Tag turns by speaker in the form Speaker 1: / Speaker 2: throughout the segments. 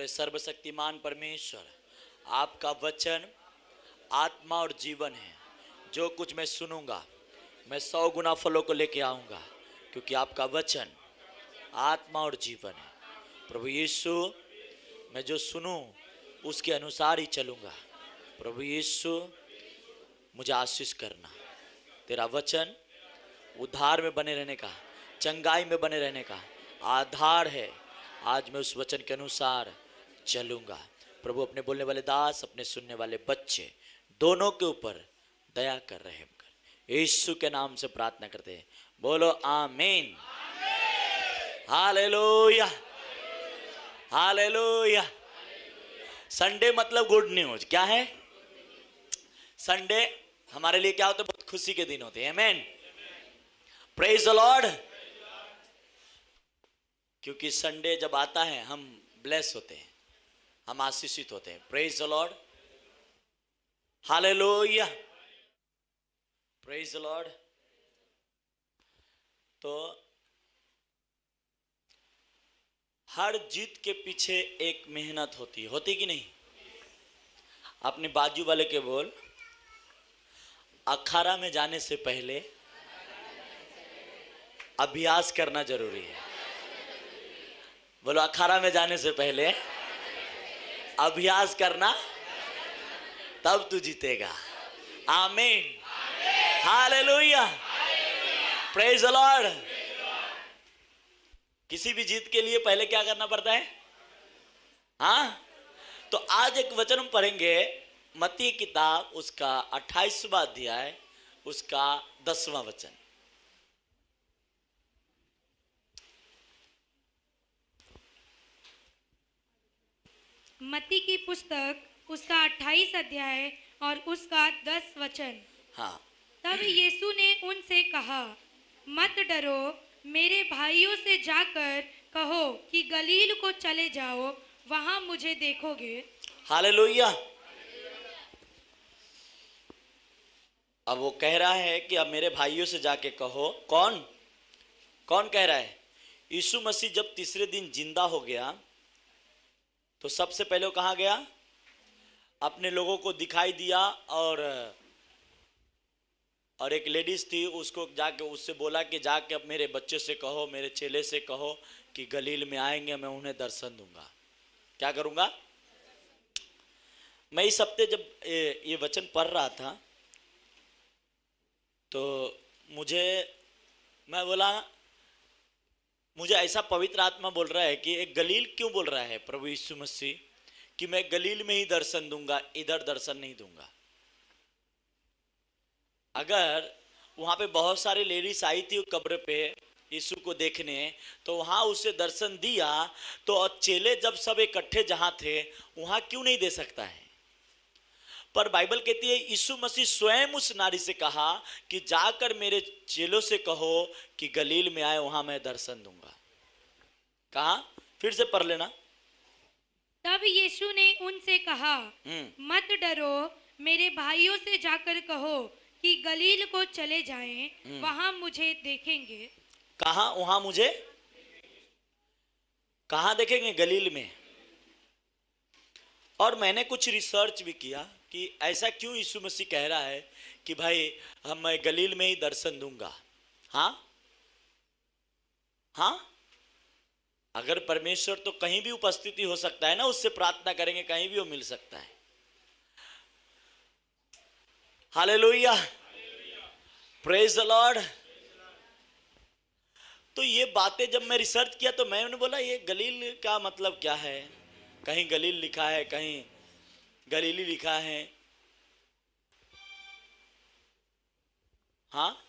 Speaker 1: सर्वशक्तिमान परमेश्वर, आपका वचन आत्मा और जीवन है। जो कुछ मैं सुनूंगा मैं 100 गुना फलों को लेके आऊंगा, क्योंकि आपका वचन आत्मा और जीवन है। प्रभु यीशु, मैं जो सुनूं उसके अनुसार ही चलूंगा। प्रभु यीशु, मुझे आशीष करना। तेरा वचन उद्धार में बने रहने का, चंगाई में बने रहने का आधार है। आज मैं उस वचन के अनुसार चलूंगा। प्रभु अपने बोलने वाले दास, अपने सुनने वाले बच्चे दोनों के ऊपर दया कर रहे हैं। यीशु के नाम से प्रार्थना करते हैं। बोलो आमीन। Hallelujah, hallelujah. संडे मतलब गुड न्यूज। क्या है संडे? हमारे लिए क्या होता है? बहुत खुशी के दिन होते हैं। आमीन, प्रेज द लॉर्ड। क्योंकि संडे जब आता है हम ब्लेस होते हैं, हम आशीषित होते हैं। Praise the Lord, hallelujah, praise the Lord. तो हर जीत के पीछे एक मेहनत होती कि नहीं? अपने बाजू वाले के बोल, अखाड़ा में जाने से पहले अभ्यास करना जरूरी है। बोलो, अखाड़ा में जाने से पहले अभ्यास करना, तब तू जीतेगा। आमीन, हालेलुया, प्रेज द लॉर्ड। किसी भी जीत के लिए पहले क्या करना पड़ता है? हाँ, तो आज एक वचन हम पढ़ेंगे, मत्ती की किताब उसका 28वां अध्याय उसका 10वां वचन।
Speaker 2: मत्ती की पुस्तक उसका 28 अध्याय और उसका 10 वचन।
Speaker 1: हाँ,
Speaker 2: तब यीशु ने उनसे कहा, मत डरो, मेरे भाइयों से जाकर कहो कि गलील को चले जाओ, वहां मुझे देखोगे। हालेलुया।
Speaker 1: अब वो कह रहा है कि अब मेरे भाइयों से जाके कहो। कौन कौन कह रहा है? यीशु मसीह जब तीसरे दिन जिंदा हो गया तो सबसे पहले वो कहाँ गया? अपने लोगों को दिखाई दिया, और एक लेडीज थी, उसको जाके उससे बोला कि जाके अब मेरे बच्चे से कहो, मेरे चेले से कहो कि गलील में आएंगे, मैं उन्हें दर्शन दूंगा। क्या करूंगा? मैं इस हफ्ते जब ये वचन पढ़ रहा था तो मैं बोला, मुझे ऐसा पवित्र आत्मा बोल रहा है कि एक गलील क्यों बोल रहा है प्रभु यीशु मसीह कि मैं गलील में ही दर्शन दूंगा, इधर दर्शन नहीं दूंगा। अगर वहां पे बहुत सारे लेडीज आई थी कब्र पे यीशु को देखने, तो वहां उसे दर्शन दिया, तो चेले जब सब इकट्ठे जहां थे वहां क्यों नहीं दे सकता है? पर बाइबल कहती है यीशु मसीह स्वयं उस नारी से कहा कि जाकर मेरे चेलों से कहो कि गलील में आए, वहां मैं दर्शन दूंगा। कहा? फिर से पढ़ लेना।
Speaker 2: तब यीशु ने उनसे कहा, मत डरो, मेरे भाइयों से जाकर कहो कि गलील को चले जाएं, वहां मुझे देखेंगे।
Speaker 1: कहा? वहां मुझे कहां देखेंगे? गलील में। और मैंने कुछ रिसर्च भी किया कि ऐसा क्यों यीशु मसीह कह रहा है कि भाई मैं गलील में ही दर्शन दूंगा। हाँ हाँ, अगर परमेश्वर तो कहीं भी उपस्थिति हो सकता है ना, उससे प्रार्थना करेंगे कहीं भी वो मिल सकता है। Hallelujah, praise the Lord. तो ये बातें जब मैं रिसर्च किया तो मैंने बोला ये गलील का मतलब क्या है? कहीं गलील लिखा है, कहीं गलीली लिखा है। हाँ,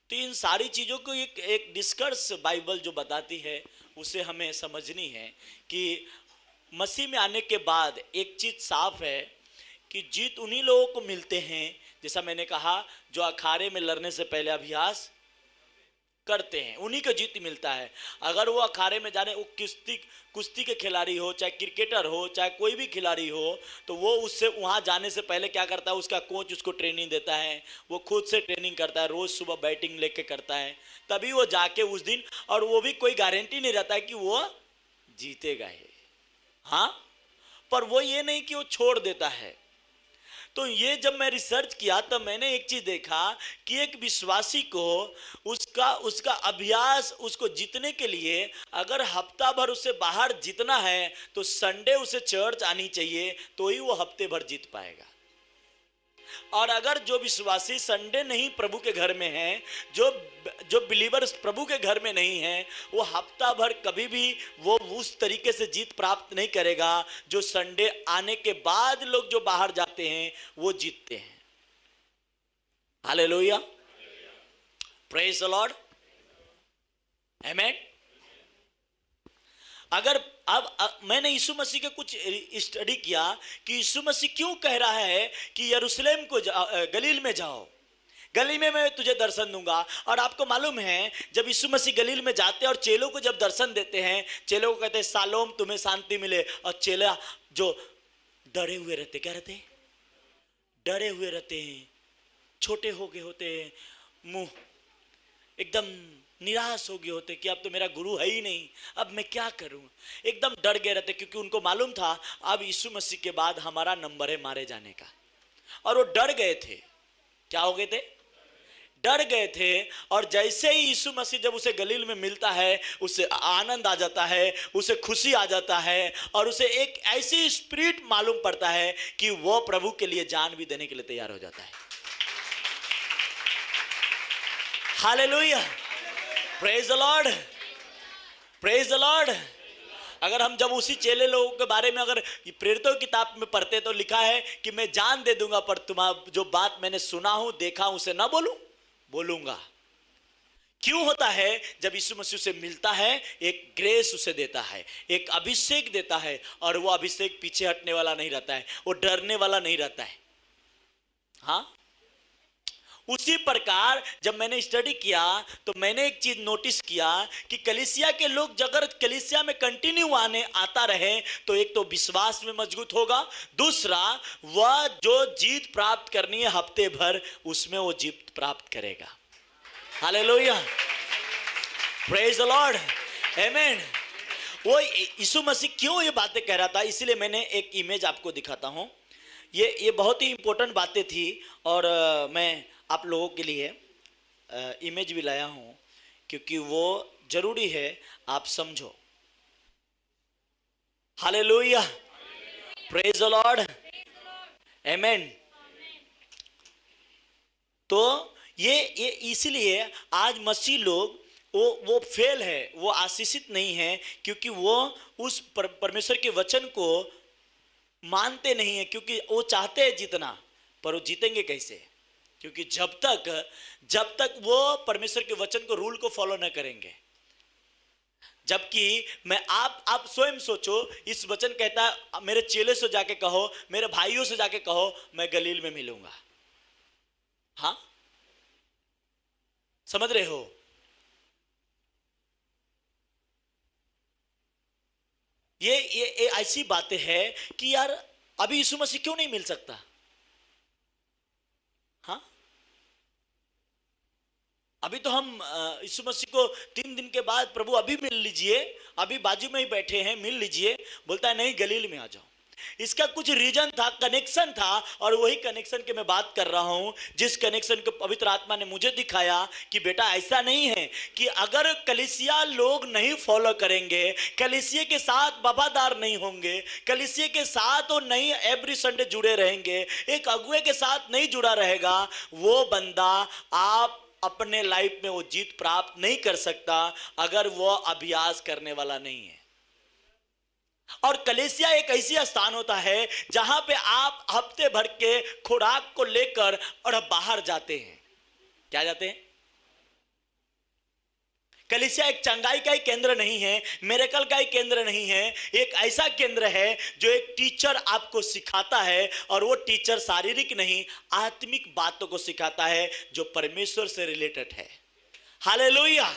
Speaker 1: तो इन सारी चीजों को एक डिस्कर्स बाइबल जो बताती है उसे हमें समझनी है कि मसीह में आने के बाद एक चीज साफ है कि जीत उन्हीं लोगों को मिलते हैं, जैसा मैंने कहा, जो अखाड़े में लड़ने से पहले अभ्यास करते हैं, उन्हीं को जीत मिलता है। अगर वो अखाड़े में जाने, वो कुश्ती के खिलाड़ी हो, चाहे क्रिकेटर हो, चाहे कोई भी खिलाड़ी हो, तो वो उससे वहाँ जाने से पहले क्या करता है? उसका कोच उसको ट्रेनिंग देता है, वो खुद से ट्रेनिंग करता है, रोज सुबह बैटिंग लेके करता है, तभी वो जाके उस दिन, और वो भी कोई गारंटी नहीं रहता है कि वो जीतेगा ही। हाँ, पर वो ये नहीं कि वो छोड़ देता है। तो ये जब मैं रिसर्च किया तब मैंने एक चीज देखा कि एक विश्वासी को उसका उसका अभ्यास, उसको जीतने के लिए अगर हफ्ता भर उसे बाहर जीतना है तो संडे उसे चर्च आनी चाहिए, तो ही वो हफ्ते भर जीत पाएगा। और अगर जो विश्वासी संडे नहीं प्रभु के घर में है, जो जो बिलीवर्स प्रभु के घर में नहीं है, वो हफ्ता भर कभी भी वो उस तरीके से जीत प्राप्त नहीं करेगा जो संडे आने के बाद लोग जो बाहर जाते हैं वो जीतते हैं। हालेलुया, प्रेज द लॉर्ड, आमेन। अगर अब मैंने यीशु मसीह के कुछ स्टडी किया कि यीशु मसीह क्यों कह रहा है कि यरूशलेम को गलील में जाओ, गलील में मैं तुझे दर्शन दूंगा। और आपको मालूम है जब यीशु मसीह गलील में जाते हैं और चेलों को जब दर्शन देते हैं, चेलों को कहते हैं शालोम, तुम्हें शांति मिले। और चेला जो डरे हुए रहते, क्या रहते, डरे हुए रहते हैं, छोटे हो गए होते हैं, मुंह एकदम निराश हो गए होते कि अब तो मेरा गुरु है ही नहीं, अब मैं क्या करूं, एकदम डर गए रहते, क्योंकि उनको मालूम था अब यीशु मसीह के बाद हमारा नंबर है मारे जाने का। और वो डर गए थे। क्या हो गए थे? डर गए थे। और जैसे ही यीशु मसीह जब उसे गलील में मिलता है, उसे आनंद आ जाता है, उसे खुशी आ जाता है, और उसे एक ऐसी स्पिरिट मालूम पड़ता है कि वो प्रभु के लिए जान भी देने के लिए तैयार हो जाता है। Hallelujah, praise the Lord, praise the Lord. अगर हम जब उसी चेले लोगों के बारे में अगर प्रेरितों की किताब में पढ़ते तो लिखा है कि मैं जान दे दूंगा, पर तुम्हारा जो बात मैंने सुना हूं देखा हूं उसे ना बोलूंगा। क्यों होता है? जब यीशु मसीह उसे मिलता है, एक ग्रेस उसे देता है, एक अभिषेक देता है, और वो अभिषेक पीछे हटने वाला नहीं रहता है, वो डरने वाला नहीं रहता है। हाँ, उसी प्रकार जब मैंने स्टडी किया तो मैंने एक चीज नोटिस किया कि कलीसिया के लोग अगर कलीसिया में कंटिन्यू आता रहे तो एक तो विश्वास में मजबूत होगा, दूसरा वह जो जीत प्राप्त करनी है हफ्ते भर उसमें वो जीत प्राप्त करेगा। हालेलुया, प्रेज द लॉर्ड, आमेन। वो यीशु मसीह क्यों ये बातें कह रहा था, इसीलिए मैंने एक इमेज आपको दिखाता हूं। ये बहुत ही इंपॉर्टेंट बातें थी, और मैं आप लोगों के लिए इमेज भी लाया हूं क्योंकि वो जरूरी है आप समझो। हालेलुया, प्रेज द लॉर्ड, आमेन। तो ये इसीलिए आज मसीह लोग वो फेल है, वो आशीषित नहीं है, क्योंकि वो उस परमेश्वर के वचन को मानते नहीं है। क्योंकि वो चाहते हैं जीतना, पर वो जीतेंगे कैसे? क्योंकि जब तक वो परमेश्वर के वचन को, रूल को फॉलो न करेंगे। जबकि मैं आप स्वयं सोचो, इस वचन कहता है मेरे चेले से जाके कहो, मेरे भाइयों से जाके कहो मैं गलील में मिलूंगा। हाँ, समझ रहे हो? ये ऐसी बातें हैं कि यार अभी यीशु मसीह क्यों नहीं मिल सकता? हाँ, अभी तो हम यीशु मसीह को 3 दिन के बाद प्रभु अभी मिल लीजिए, अभी बाजू में ही बैठे हैं, मिल लीजिए। बोलता है नहीं, गलील में आ जाओ। इसका कुछ रीजन था, कनेक्शन था, और वही कनेक्शन के मैं बात कर रहा हूं, जिस कनेक्शन को पवित्र आत्मा ने मुझे दिखाया कि बेटा ऐसा नहीं है कि अगर कलीसिया लोग नहीं फॉलो करेंगे, कलीसिया के साथ वफादार नहीं होंगे, कलीसिया के साथ वो नहीं एवरी संडे जुड़े रहेंगे, एक अगुए के साथ नहीं जुड़ा रहेगा, वो बंदा आप अपने लाइफ में वो जीत प्राप्त नहीं कर सकता अगर वो अभ्यास करने वाला नहीं है। और कलीसिया एक ऐसी स्थान होता है जहां पे आप हफ्ते भर के खुराक को लेकर और बाहर जाते हैं। क्या जाते हैं? कलीसिया एक चंगाई का ही केंद्र नहीं है, मिरेकल का ही केंद्र नहीं है, एक ऐसा केंद्र है जो एक टीचर आपको सिखाता है, और वो टीचर शारीरिक नहीं आत्मिक बातों को सिखाता है जो परमेश्वर से रिलेटेड है। Hallelujah,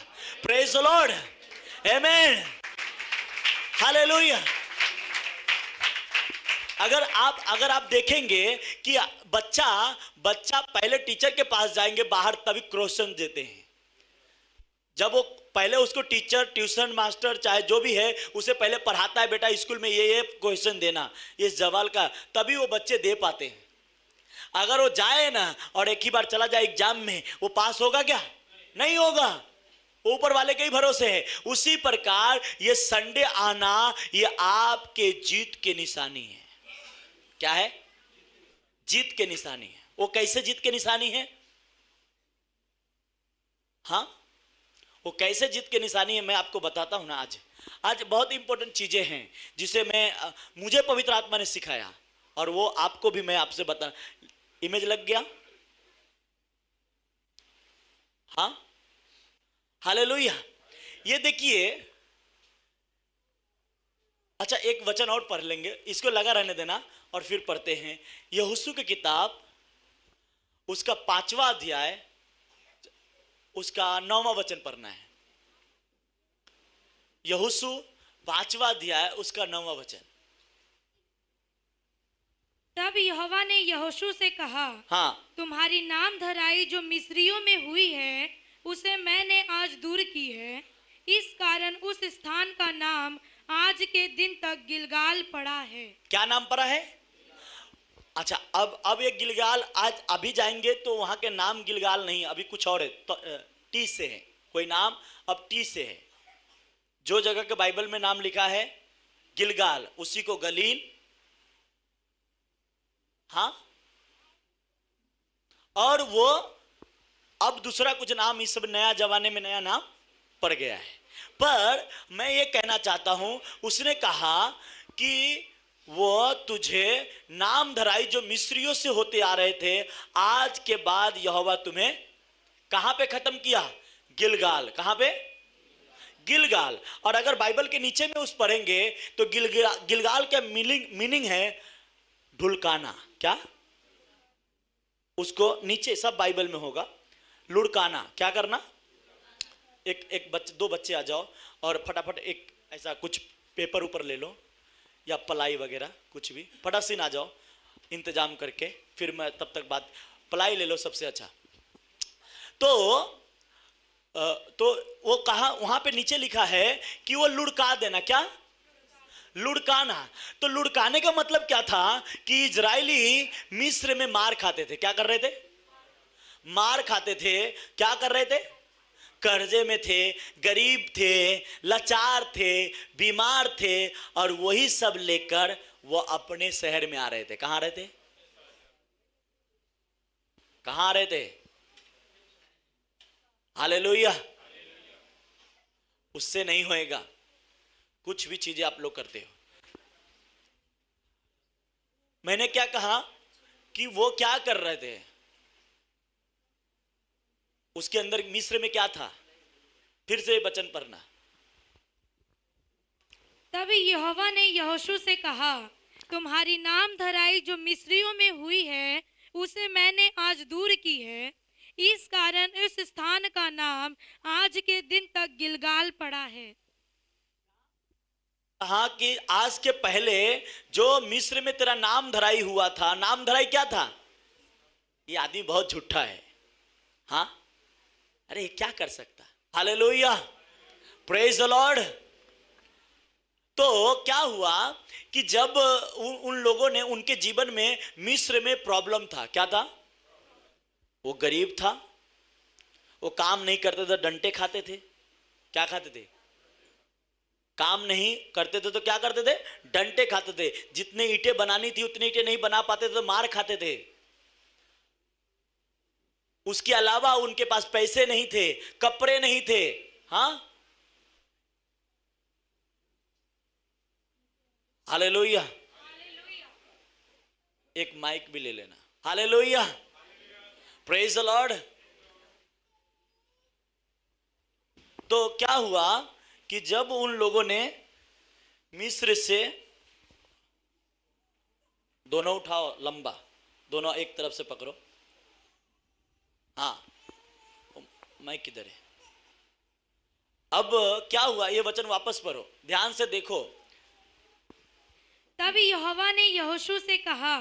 Speaker 1: praise the Lord, amen, hallelujah. अगर आप देखेंगे कि बच्चा पहले टीचर के पास जाएंगे बाहर, तभी क्वेश्चन देते हैं। जब वो पहले उसको टीचर, ट्यूशन मास्टर चाहे जो भी है उसे पहले पढ़ाता है, बेटा स्कूल में ये क्वेश्चन देना, ये सवाल का, तभी वो बच्चे दे पाते हैं। अगर वो जाए ना और एक ही बार चला जाए एग्जाम में, वो पास होगा क्या? नहीं होगा। ऊपर वाले के ही भरोसे है। उसी प्रकार ये संडे आना, ये आपके जीत के निशानी है। क्या है? जीत के निशानी है। वो कैसे जीत के निशानी है? हाँ, वो कैसे जीत के निशानी है मैं आपको बताता हूं ना। आज बहुत इंपॉर्टेंट चीजें हैं जिसे मुझे पवित्र आत्मा ने सिखाया, और वो आपको भी मैं आपसे बता। इमेज लग गया? हाँ, हालेलुया। ये देखिए, अच्छा एक वचन और पढ़ लेंगे, इसको लगा रहने देना और फिर पढ़ते हैं। यहोशू की किताब, उसका 5वां अध्याय, उसका 9वां वचन पढ़ना है। यहोशू 5वां अध्याय, उसका 9वां वचन।
Speaker 2: तब यहोवा ने यहोशू से कहा,
Speaker 1: हाँ,
Speaker 2: तुम्हारी नाम धराई जो मिस्रियों में हुई है, उसे मैंने आज दूर की है। इस कारण उस स्थान का नाम आज के दिन तक गिलगाल पड़ा है।
Speaker 1: क्या नाम पड़ा है? अच्छा, अब ये गिलगाल, आज अभी जाएंगे तो वहां के नाम गिलगाल नहीं, अभी कुछ और है, तो टी से है कोई नाम, अब टी से है। जो जगह के बाइबल में नाम लिखा है गिलगाल, उसी को गलील, हाँ, और वो अब दूसरा कुछ नाम, इस सब नया जमाने में नया नाम पड़ गया है। पर मैं ये कहना चाहता हूं, उसने कहा कि वो तुझे नाम धराई जो मिस्रियों से होते आ रहे थे, आज के बाद यहोवा तुम्हें कहां पे खत्म किया? गिलगाल। कहां पे? गिलगाल। और अगर बाइबल के नीचे में उस पढ़ेंगे तो गिलगाल का मीनिंग है ढुलकाना। क्या? उसको नीचे सब बाइबल में होगा, लुढ़काना। क्या करना? एक बच्चे, 2 बच्चे आ जाओ और फटाफट एक ऐसा कुछ पेपर ऊपर ले लो या पलाई वगैरह कुछ भी, फटासिन आ जाओ इंतजाम करके, फिर मैं तब तक बात। पलाई ले लो सबसे अच्छा। तो वो कहा, वहां पे नीचे लिखा है कि वो लुढ़का देना। क्या? लुढ़काना। तो लुढ़काने का मतलब क्या था कि इजरायली मिस्र में मार खाते थे। क्या कर रहे थे? मार खाते थे। क्या कर रहे थे? कर्जे में थे, गरीब थे, लाचार थे, बीमार थे, और वही सब लेकर वो अपने शहर में आ रहे थे। कहां आ रहे थे? कहां आ रहे थे? हालेलुया। उससे नहीं होएगा, कुछ भी चीजें आप लोग करते हो। मैंने क्या कहा कि वो क्या कर रहे थे? उसके अंदर मिस्र में क्या था? फिर से वचन पढ़ना।
Speaker 2: तब यहोवा ने यहोशू से कहा, तुम्हारी नाम धराई जो मिस्रियों में हुई है, उसे मैंने आज दूर की है। इस कारण उस स्थान का नाम आज के दिन तक गिलगाल पड़ा है।
Speaker 1: कहा कि आज के पहले जो मिस्र में तेरा नाम धराई हुआ था, नाम धराई क्या था? ये आदमी बहुत झूठा है। हाँ, अरे क्या कर सकता? Hallelujah, praise the Lord. तो क्या हुआ कि जब उन लोगों ने, उनके जीवन में मिस्र में प्रॉब्लम था। क्या था? वो गरीब था, वो काम नहीं करते थे, डंटे खाते थे। क्या खाते थे? काम नहीं करते थे तो क्या करते थे? डंटे खाते थे। जितने ईंटें बनानी थी उतनी ईंटें नहीं बना पाते थे तो मार खाते थे। उसके अलावा उनके पास पैसे नहीं थे, कपड़े नहीं थे। हाँ, हालेलुया। एक माइक भी ले लेना। Hallelujah, praise the Lord. तो क्या हुआ कि जब उन लोगों ने मिस्र से, दोनों उठाओ लंबा, दोनों एक तरफ से पकड़ो। हाँ, माइक किधर है? अब क्या हुआ ये वचन वापस पढ़ो, ध्यान से देखो।
Speaker 2: तब यहोवा ने यहोशू से कहा,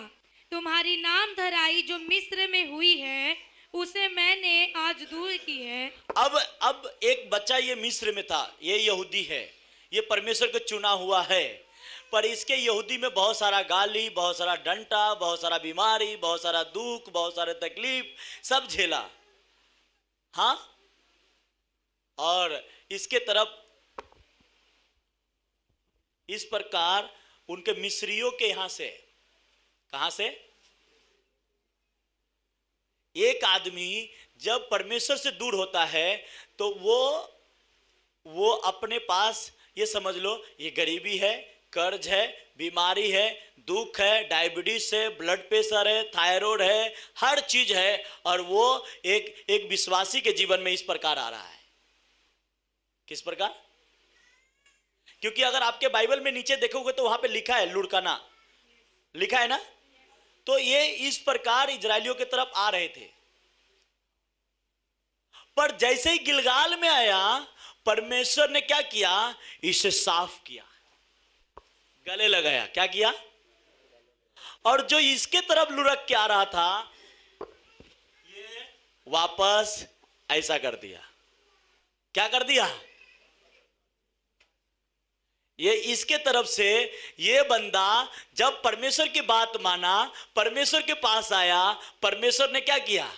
Speaker 2: तुम्हारी नाम धराई जो मिस्र में हुई है, उसे मैंने आज दूर की है।
Speaker 1: अब एक बच्चा ये मिस्र में था, ये यहूदी है, ये परमेश्वर का चुना हुआ है, पर इसके यहूदी में बहुत सारा गाली, बहुत सारा डंटा, बहुत सारा बीमारी, बहुत सारा दुख, बहुत सारे तकलीफ सब झेला। हाँ, और इसके तरफ इस प्रकार उनके मिस्रियों के यहां से, कहां से, एक आदमी जब परमेश्वर से दूर होता है तो वो अपने पास, ये समझ लो, ये गरीबी है, कर्ज है, बीमारी है, दुख है, डायबिटीज है, ब्लड प्रेशर है, थायराइड है, हर चीज है, और वो एक विश्वासी के जीवन में इस प्रकार आ रहा है। किस प्रकार? क्योंकि अगर आपके बाइबल में नीचे देखोगे तो वहां पे लिखा है लुड़काना, लिखा है ना, तो ये इस प्रकार इजरायलियों की तरफ आ रहे थे। पर जैसे ही गिलगाल में आया, परमेश्वर ने क्या किया, इसे साफ किया, गले लगाया। क्या किया? और जो इसके तरफ लुढ़क के आ रहा था, ये वापस ऐसा कर दिया। क्या कर दिया? ये इसके तरफ से ये बंदा जब परमेश्वर की बात माना, परमेश्वर के पास आया, परमेश्वर ने क्या किया,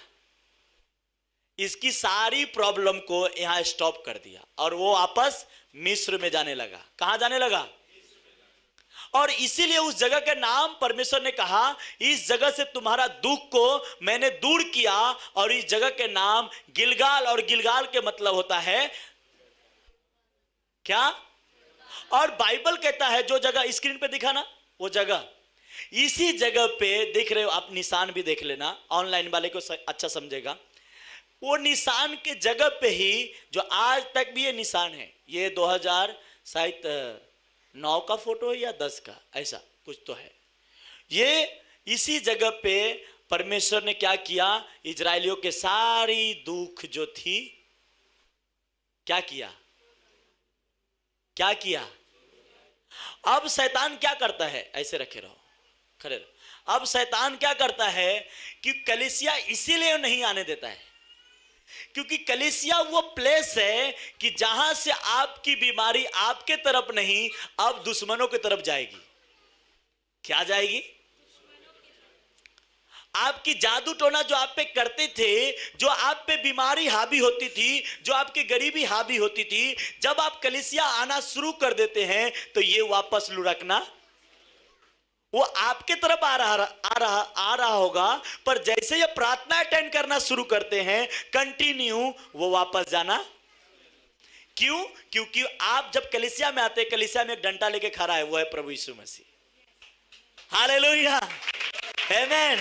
Speaker 1: इसकी सारी प्रॉब्लम को यहां स्टॉप कर दिया और वो वापस मिस्र में जाने लगा। कहां जाने लगा? और इसीलिए उस जगह का नाम परमेश्वर ने कहा, इस जगह से तुम्हारा दुख को मैंने दूर किया, और इस जगह के नाम गिलगाल, और गिलगाल के मतलब होता है क्या? और बाइबल कहता है, जो जगह स्क्रीन पे दिखा ना, वो जगह, इसी जगह पे देख रहे हो आप, निशान भी देख लेना, ऑनलाइन वाले को अच्छा समझेगा। वो निशान के जगह पे ही, जो आज तक भी ये निशान है, ये 2009 का फोटो है या 10 का, ऐसा कुछ तो है। ये इसी जगह पे परमेश्वर ने क्या किया, इजरायलियों के सारी दुख जो थी, क्या किया? क्या किया? अब शैतान क्या करता है, ऐसे रखे रहो, खड़े रहो। अब शैतान क्या करता है कि कलीसिया इसीलिए नहीं आने देता है, क्योंकि कलीसिया वो प्लेस है कि जहां से आपकी बीमारी आपके तरफ नहीं, अब दुश्मनों की तरफ जाएगी। क्या जाएगी? आपकी जादू टोना जो आप पे करते थे, जो आप पे बीमारी हावी होती थी, जो आपकी गरीबी हावी होती थी, जब आप कलीसिया आना शुरू कर देते हैं तो ये वापस लुढ़कना, वो आपके तरफ आ रहा होगा। पर जैसे ये प्रार्थना अटेंड करना शुरू करते हैं कंटिन्यू, वो वापस जाना। क्यों? क्योंकि आप जब कलीसिया में आते हैं, कलीसिया में एक डंडा लेके खड़ा है, वो है प्रभु यीशु मसीह। हालेलुया, आमेन।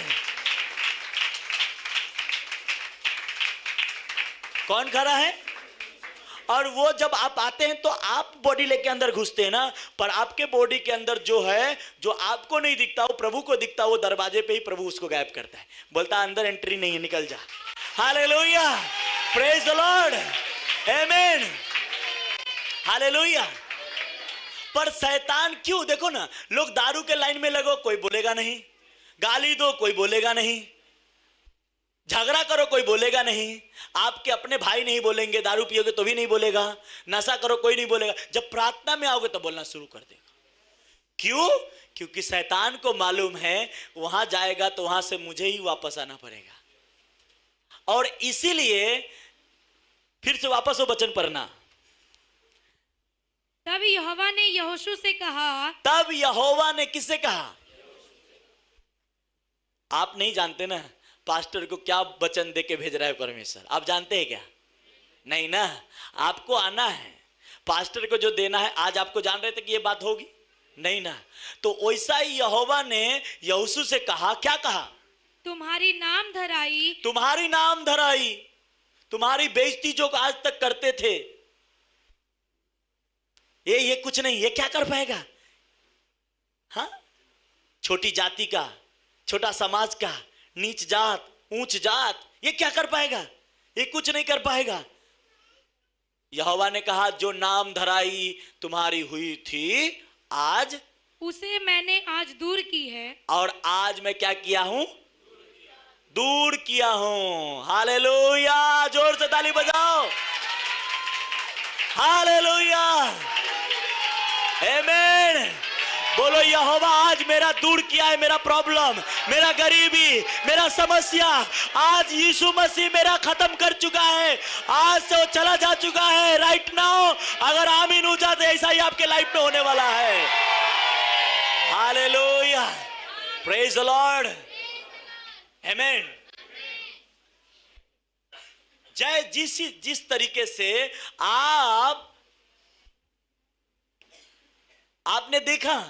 Speaker 1: कौन खड़ा है? और वो जब आप आते हैं तो आप बॉडी लेके अंदर घुसते हैं ना, पर आपके बॉडी के अंदर जो है, जो आपको नहीं दिखता, वो प्रभु को दिखता, वो दरवाजे पे ही प्रभु उसको गायब करता है, बोलता है अंदर एंट्री नहीं है, निकल जा। Hallelujah, praise the Lord, amen, hallelujah. पर शैतान क्यों? देखो ना, लोग दारू के लाइन में लगो, कोई बोलेगा नहीं, गाली दो, कोई बोलेगा नहीं, झगड़ा करो, कोई बोलेगा नहीं, आपके अपने भाई नहीं बोलेंगे, दारू पियोगे तो भी नहीं बोलेगा, नशा करो कोई नहीं बोलेगा, जब प्रार्थना में आओगे तो बोलना शुरू कर देगा। क्यों? क्योंकि शैतान को मालूम है वहां जाएगा तो वहां से मुझे ही वापस आना पड़ेगा, और इसीलिए फिर से वापस वो वचन पढ़ना।
Speaker 2: तब यहोवा ने यहोशू से कहा,
Speaker 1: तब यहोवा ने किससे कहा? आप नहीं जानते ना पास्टर को क्या वचन दे के भेज रहा है परमेश्वर, आप जानते हैं क्या? नहीं ना, आपको आना है, पास्टर को जो देना है। आज आपको जान रहे थे कि ये बात होगी? नहीं ना। तो वैसा ही यहोवा ने यहोशू से कहा, क्या कहा?
Speaker 2: तुम्हारी नाम धराई,
Speaker 1: तुम्हारी नाम धराई, तुम्हारी बेइज्जती जो आज तक करते थे, ये कुछ नहीं, ये क्या कर पाएगा? हाँ, छोटी जाति का, छोटा समाज का, नीच जात, ऊंच जात, ये क्या कर पाएगा? ये कुछ नहीं कर पाएगा। यहोवा ने कहा, जो नाम धराई तुम्हारी हुई थी, आज
Speaker 2: उसे मैंने आज दूर की है।
Speaker 1: और आज मैं क्या किया हूं? दूर किया हूं। हालेलुया, जोर से ताली बजाओ। हालेलुया, आमीन। बोलो यहोवा आज मेरा दूर किया है, मेरा प्रॉब्लम, मेरा गरीबी, मेरा समस्या आज यीशु मसीह मेरा खत्म कर चुका है। आज से वो चला जा चुका है। राइट नाउ अगर आमीन हो जाते, ऐसा ही आपके लाइफ में होने वाला है। हालेलुया, प्रेज द लॉर्ड, आमीन। जय जिस तरीके से आपने देखा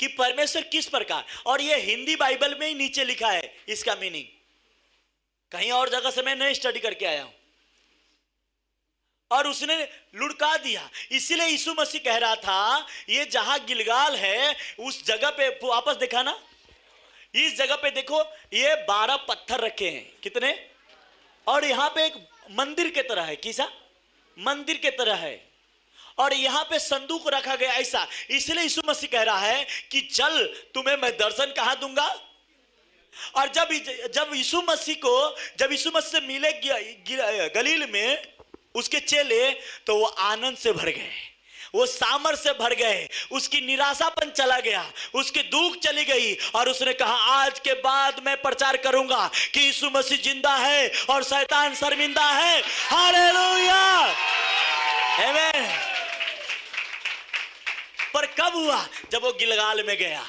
Speaker 1: कि परमेश्वर किस प्रकार, और ये हिंदी बाइबल में ही नीचे लिखा है इसका मीनिंग, कहीं और जगह से मैं नहीं स्टडी करके आया हूं, और उसने लुढ़का दिया। इसीलिए यीशु मसीह कह रहा था ये जहां गिलगाल है उस जगह पे वापस देखा ना, इस जगह पे देखो ये 12 पत्थर रखे हैं। कितने? और यहां पे एक मंदिर के तरह है। किसा? मंदिर के तरह है। और यहां पे संदूक रखा गया ऐसा। इसलिए यीशु मसीह कह रहा है कि चल तुम्हें मैं दर्शन कहां दूंगा। और जब यीशु मसीह से मिले गलील में उसके चेले, तो वो आनंद से भर गए, वो सामर्थ से भर गए, उसकी निराशापन चला गया, उसकी दुख चली गई, और उसने कहा आज के बाद मैं प्रचार करूंगा कि यीशु मसीह जिंदा है और शैतान शर्मिंदा है। हालेलुया, आमीन। पर कब हुआ? जब वो गिलगाल में गया।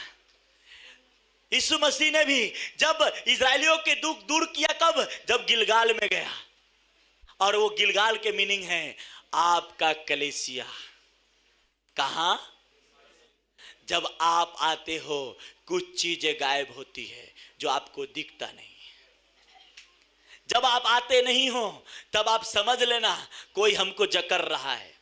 Speaker 1: यीशु मसीह ने भी जब इजरायलियों के दुख दूर किया, कब? जब गिलगाल में गया। और वो गिलगाल के मीनिंग है आपका कलीसिया। कहां? जब आप आते हो कुछ चीजें गायब होती है जो आपको दिखता नहीं। जब आप आते नहीं हो तब आप समझ लेना कोई हमको जकड़ रहा है।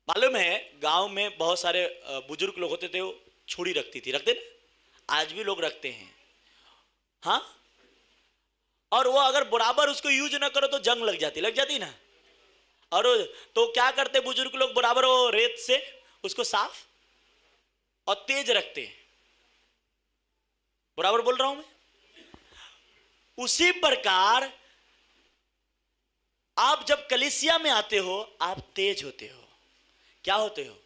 Speaker 1: मालूम है गांव में बहुत सारे बुजुर्ग लोग होते थे, वो छुरी रखते ना, आज भी लोग रखते हैं। हाँ, और वो अगर बराबर उसको यूज ना करो तो जंग लग जाती ना। और तो क्या करते बुजुर्ग लोग? बराबर वो रेत से उसको साफ और तेज रखते। बराबर बोल रहा हूं मैं? उसी प्रकार आप जब कलीसिया में आते हो आप तेज होते हो। क्या होते हो?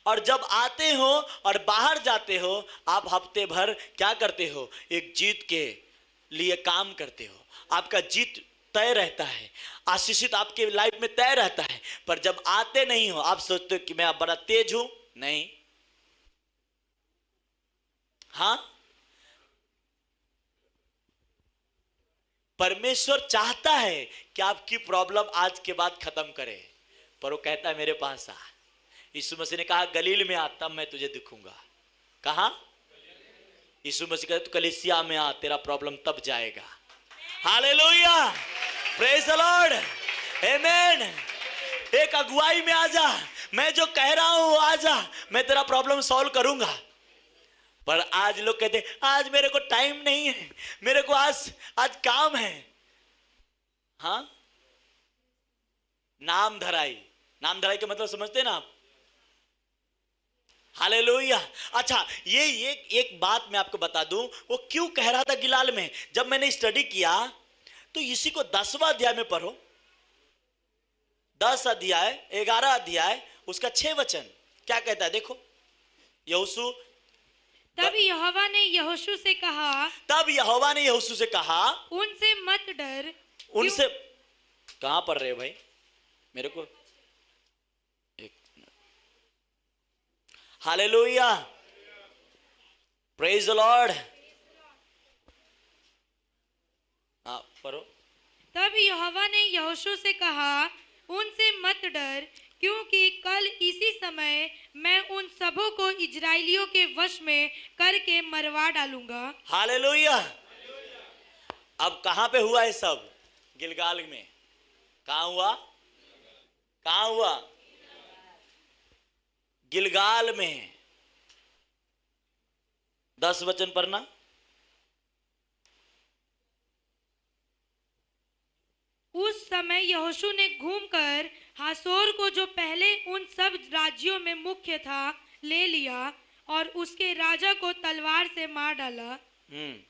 Speaker 1: और जब आते हो और बाहर जाते हो आप हफ्ते भर क्या करते हो? एक जीत के लिए काम करते हो। आपका जीत तय रहता है, आशीषित आपके लाइफ में तय रहता है। पर जब आते नहीं हो आप सोचते हो कि मैं बड़ा तेज हूं। नहीं। हां, परमेश्वर चाहता है कि आपकी प्रॉब्लम आज के बाद खत्म करे, पर वो कहता है मेरे पास आ। यीशु मसीह ने कहा गलील में आ, तब मैं तुझे दिखूंगा। कहा? यीशु मसीह कहता तू कलीसिया में आ, तेरा प्रॉब्लम तब जाएगा। हालेलुया, प्रेज द लॉर्ड, आमीन। एक अगुवाई में आ जा, मैं जो कह रहा हूं वो आ जा, मैं तेरा प्रॉब्लम सॉल्व करूंगा। पर आज लोग कहते आज मेरे को टाइम नहीं है, मेरे को आज काम है। हाँ, नाम धराई के मतलब समझते ना आप? हालेलुया। अच्छा, ये एक बात मैं आपको बता दूं, वो क्यों कह रहा था गिलाल में। जब मैंने स्टडी किया तो इसी को 10वां अध्याय में पढ़ो, 10 अध्याय 11 अध्याय उसका 6 वचन क्या कहता है देखो। यहोशू
Speaker 2: तब यहोवा ने यहोशू से कहा उनसे मत डर।
Speaker 1: उनसे कहां पढ़ रहे हो भाई? मेरे को एक minute. Hallelujah, praise the Lord. हाँ पढ़ो।
Speaker 2: तब यहोवा ने यहोशू से कहा उनसे मत डर, क्योंकि कल इसी समय मैं उन सबों को इजराइलियों के वश में करके मरवा डालूंगा।
Speaker 1: हालेलुया। अब कहां पे हुआ है सब? गिलगाल में। कहां हुआ? गिलगाल में। 10 वचन पढ़ना।
Speaker 2: उस समय यहोशू ने घूमकर हासोर को, जो पहले उन सब राज्यों में मुख्य था, ले लिया और उसके राजा को तलवार से मार डाला।
Speaker 1: हम्म।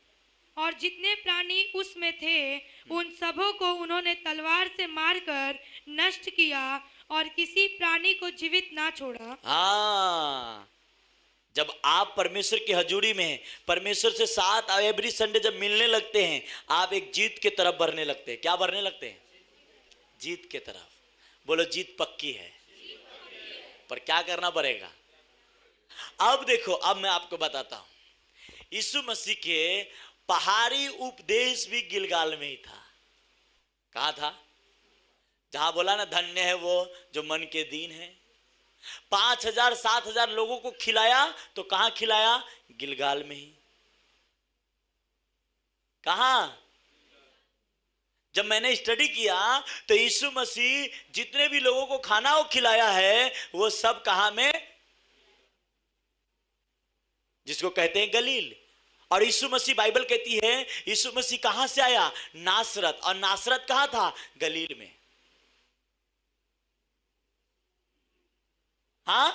Speaker 2: और जितने प्राणी उसमें थे उन सबों को उन्होंने तलवार से मारकर नष्ट किया और किसी प्राणी को जीवित ना छोड़ा।
Speaker 1: हाँ, जब आप परमेश्वर की हजूरी में हैं, परमेश्वर से साथ एवरी संडे जब मिलने लगते हैं, आप एक जीत की तरफ बढ़ने लगते हैं। क्या बढ़ने लगते हैं? जीत की तरफ। बोलो, जीत पक्की है। पर क्या करना पड़ेगा? अब देखो, अब मैं आपको बताता हूं। यीशु मसीह के पहाड़ी उपदेश भी गिलगाल में ही था। कहां था? जहां बोला ना, धन्य है वो जो मन के दीन है। 5,000 7,000 लोगों को खिलाया, तो कहां खिलाया? गिलगाल में ही। कहां? जब मैंने स्टडी किया तो यीशु मसीह जितने भी लोगों को खाना वो खिलाया है, वो सब कहां में? जिसको कहते हैं गलील। और यीशु मसीह, बाइबल कहती है यीशु मसीह कहां से आया? नासरत। और नासरत कहां था? गलील में। हाँ,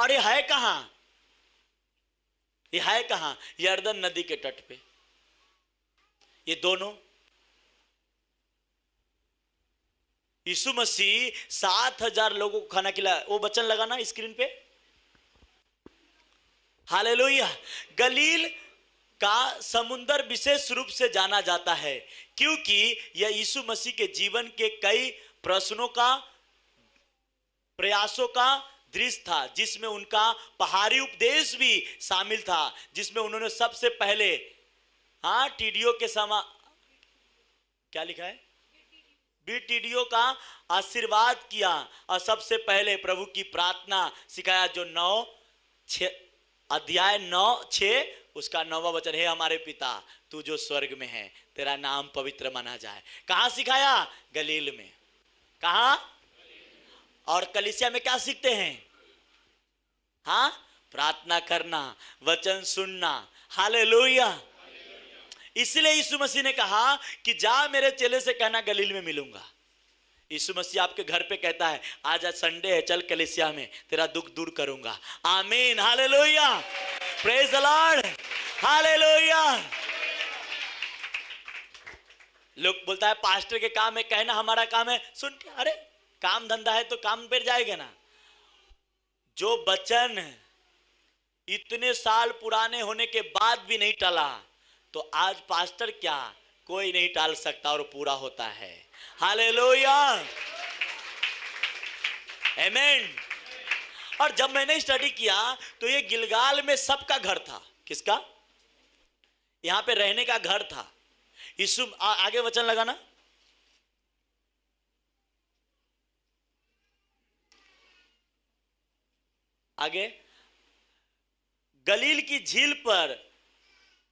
Speaker 1: और ये है कहां? ये है कहां? यर्दन नदी के तट पे। ये दोनों यीशु मसीह 7,000 लोगों को खाना खिलाया। वो वचन लगाना स्क्रीन पे। हालेलुया। गलील का समुंदर विशेष रूप से जाना जाता है क्योंकि यह यीशु मसीह के जीवन के कई प्रश्नों का, प्रयासों का दृश्य था, जिसमें उनका पहाड़ी उपदेश भी शामिल था, जिसमें उन्होंने सबसे पहले, हाँ, टीडियो के समा, क्या लिखा है? बीटीडीओ का आशीर्वाद किया और सबसे पहले प्रभु की प्रार्थना सिखाया, जो 9:6 अध्याय 9:6 उसका 9वां वचन है, हमारे पिता तू जो स्वर्ग में है, तेरा नाम पवित्र माना जाए। कहां सिखाया? गलील में। कहां? और कलीसिया में क्या सीखते हैं? हाँ, प्रार्थना करना, वचन सुनना। हालेलुया। इसलिए यीशु मसीह ने कहा कि जा मेरे चेले से कहना गलील में मिलूंगा। यीशु मसीह आपके घर पे कहता है, आज संडे है, चल कलीसिया में, तेरा दुख दूर करूंगा। आमीन, hallelujah, praise the Lord, hallelujah. लोग बोलता है पास्टर के काम है कहना, हमारा काम है सुन के। अरे काम धंधा है तो काम पर जाएगा ना। जो वचन इतने साल पुराने होने के बाद भी नहीं टला, तो आज पास्टर क्या, कोई नहीं टाल सकता और पूरा होता है। हालेलुया, आमीन। और जब मैंने स्टडी किया तो ये गिलगाल में सबका घर था। किसका? यहां पे रहने का घर था। यीशु, आगे वचन लगाना। आगे, गलील की झील पर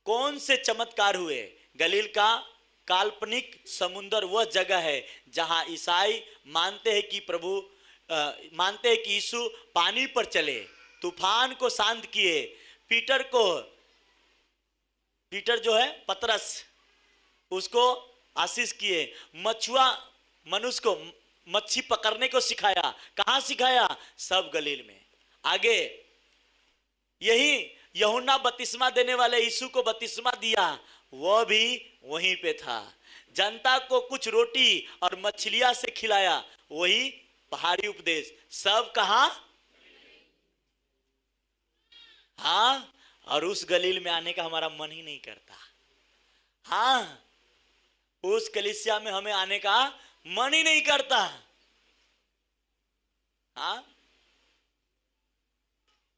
Speaker 1: कौन से चमत्कार हुए? गलील का काल्पनिक समुंदर वह जगह है जहां ईसाई मानते हैं कि मानते हैं कि यीशु पानी पर चले, तूफान को शांत किए, पीटर जो है पतरस, उसको आशीष किए, मनुष्य को मच्छी पकड़ने को सिखाया। कहां सिखाया? सब गलील में। आगे, यही यूहन्ना बपतिस्मा देने वाले यीशु को बपतिस्मा दिया, वह भी वहीं पे था। जनता को कुछ रोटी और मछलियां से खिलाया, वही पहाड़ी उपदेश। सब कहां? हाँ, और उस गलील में आने का हमारा मन ही नहीं करता। हाँ, उस कलीसिया में हमें आने का मन ही नहीं करता। हाँ,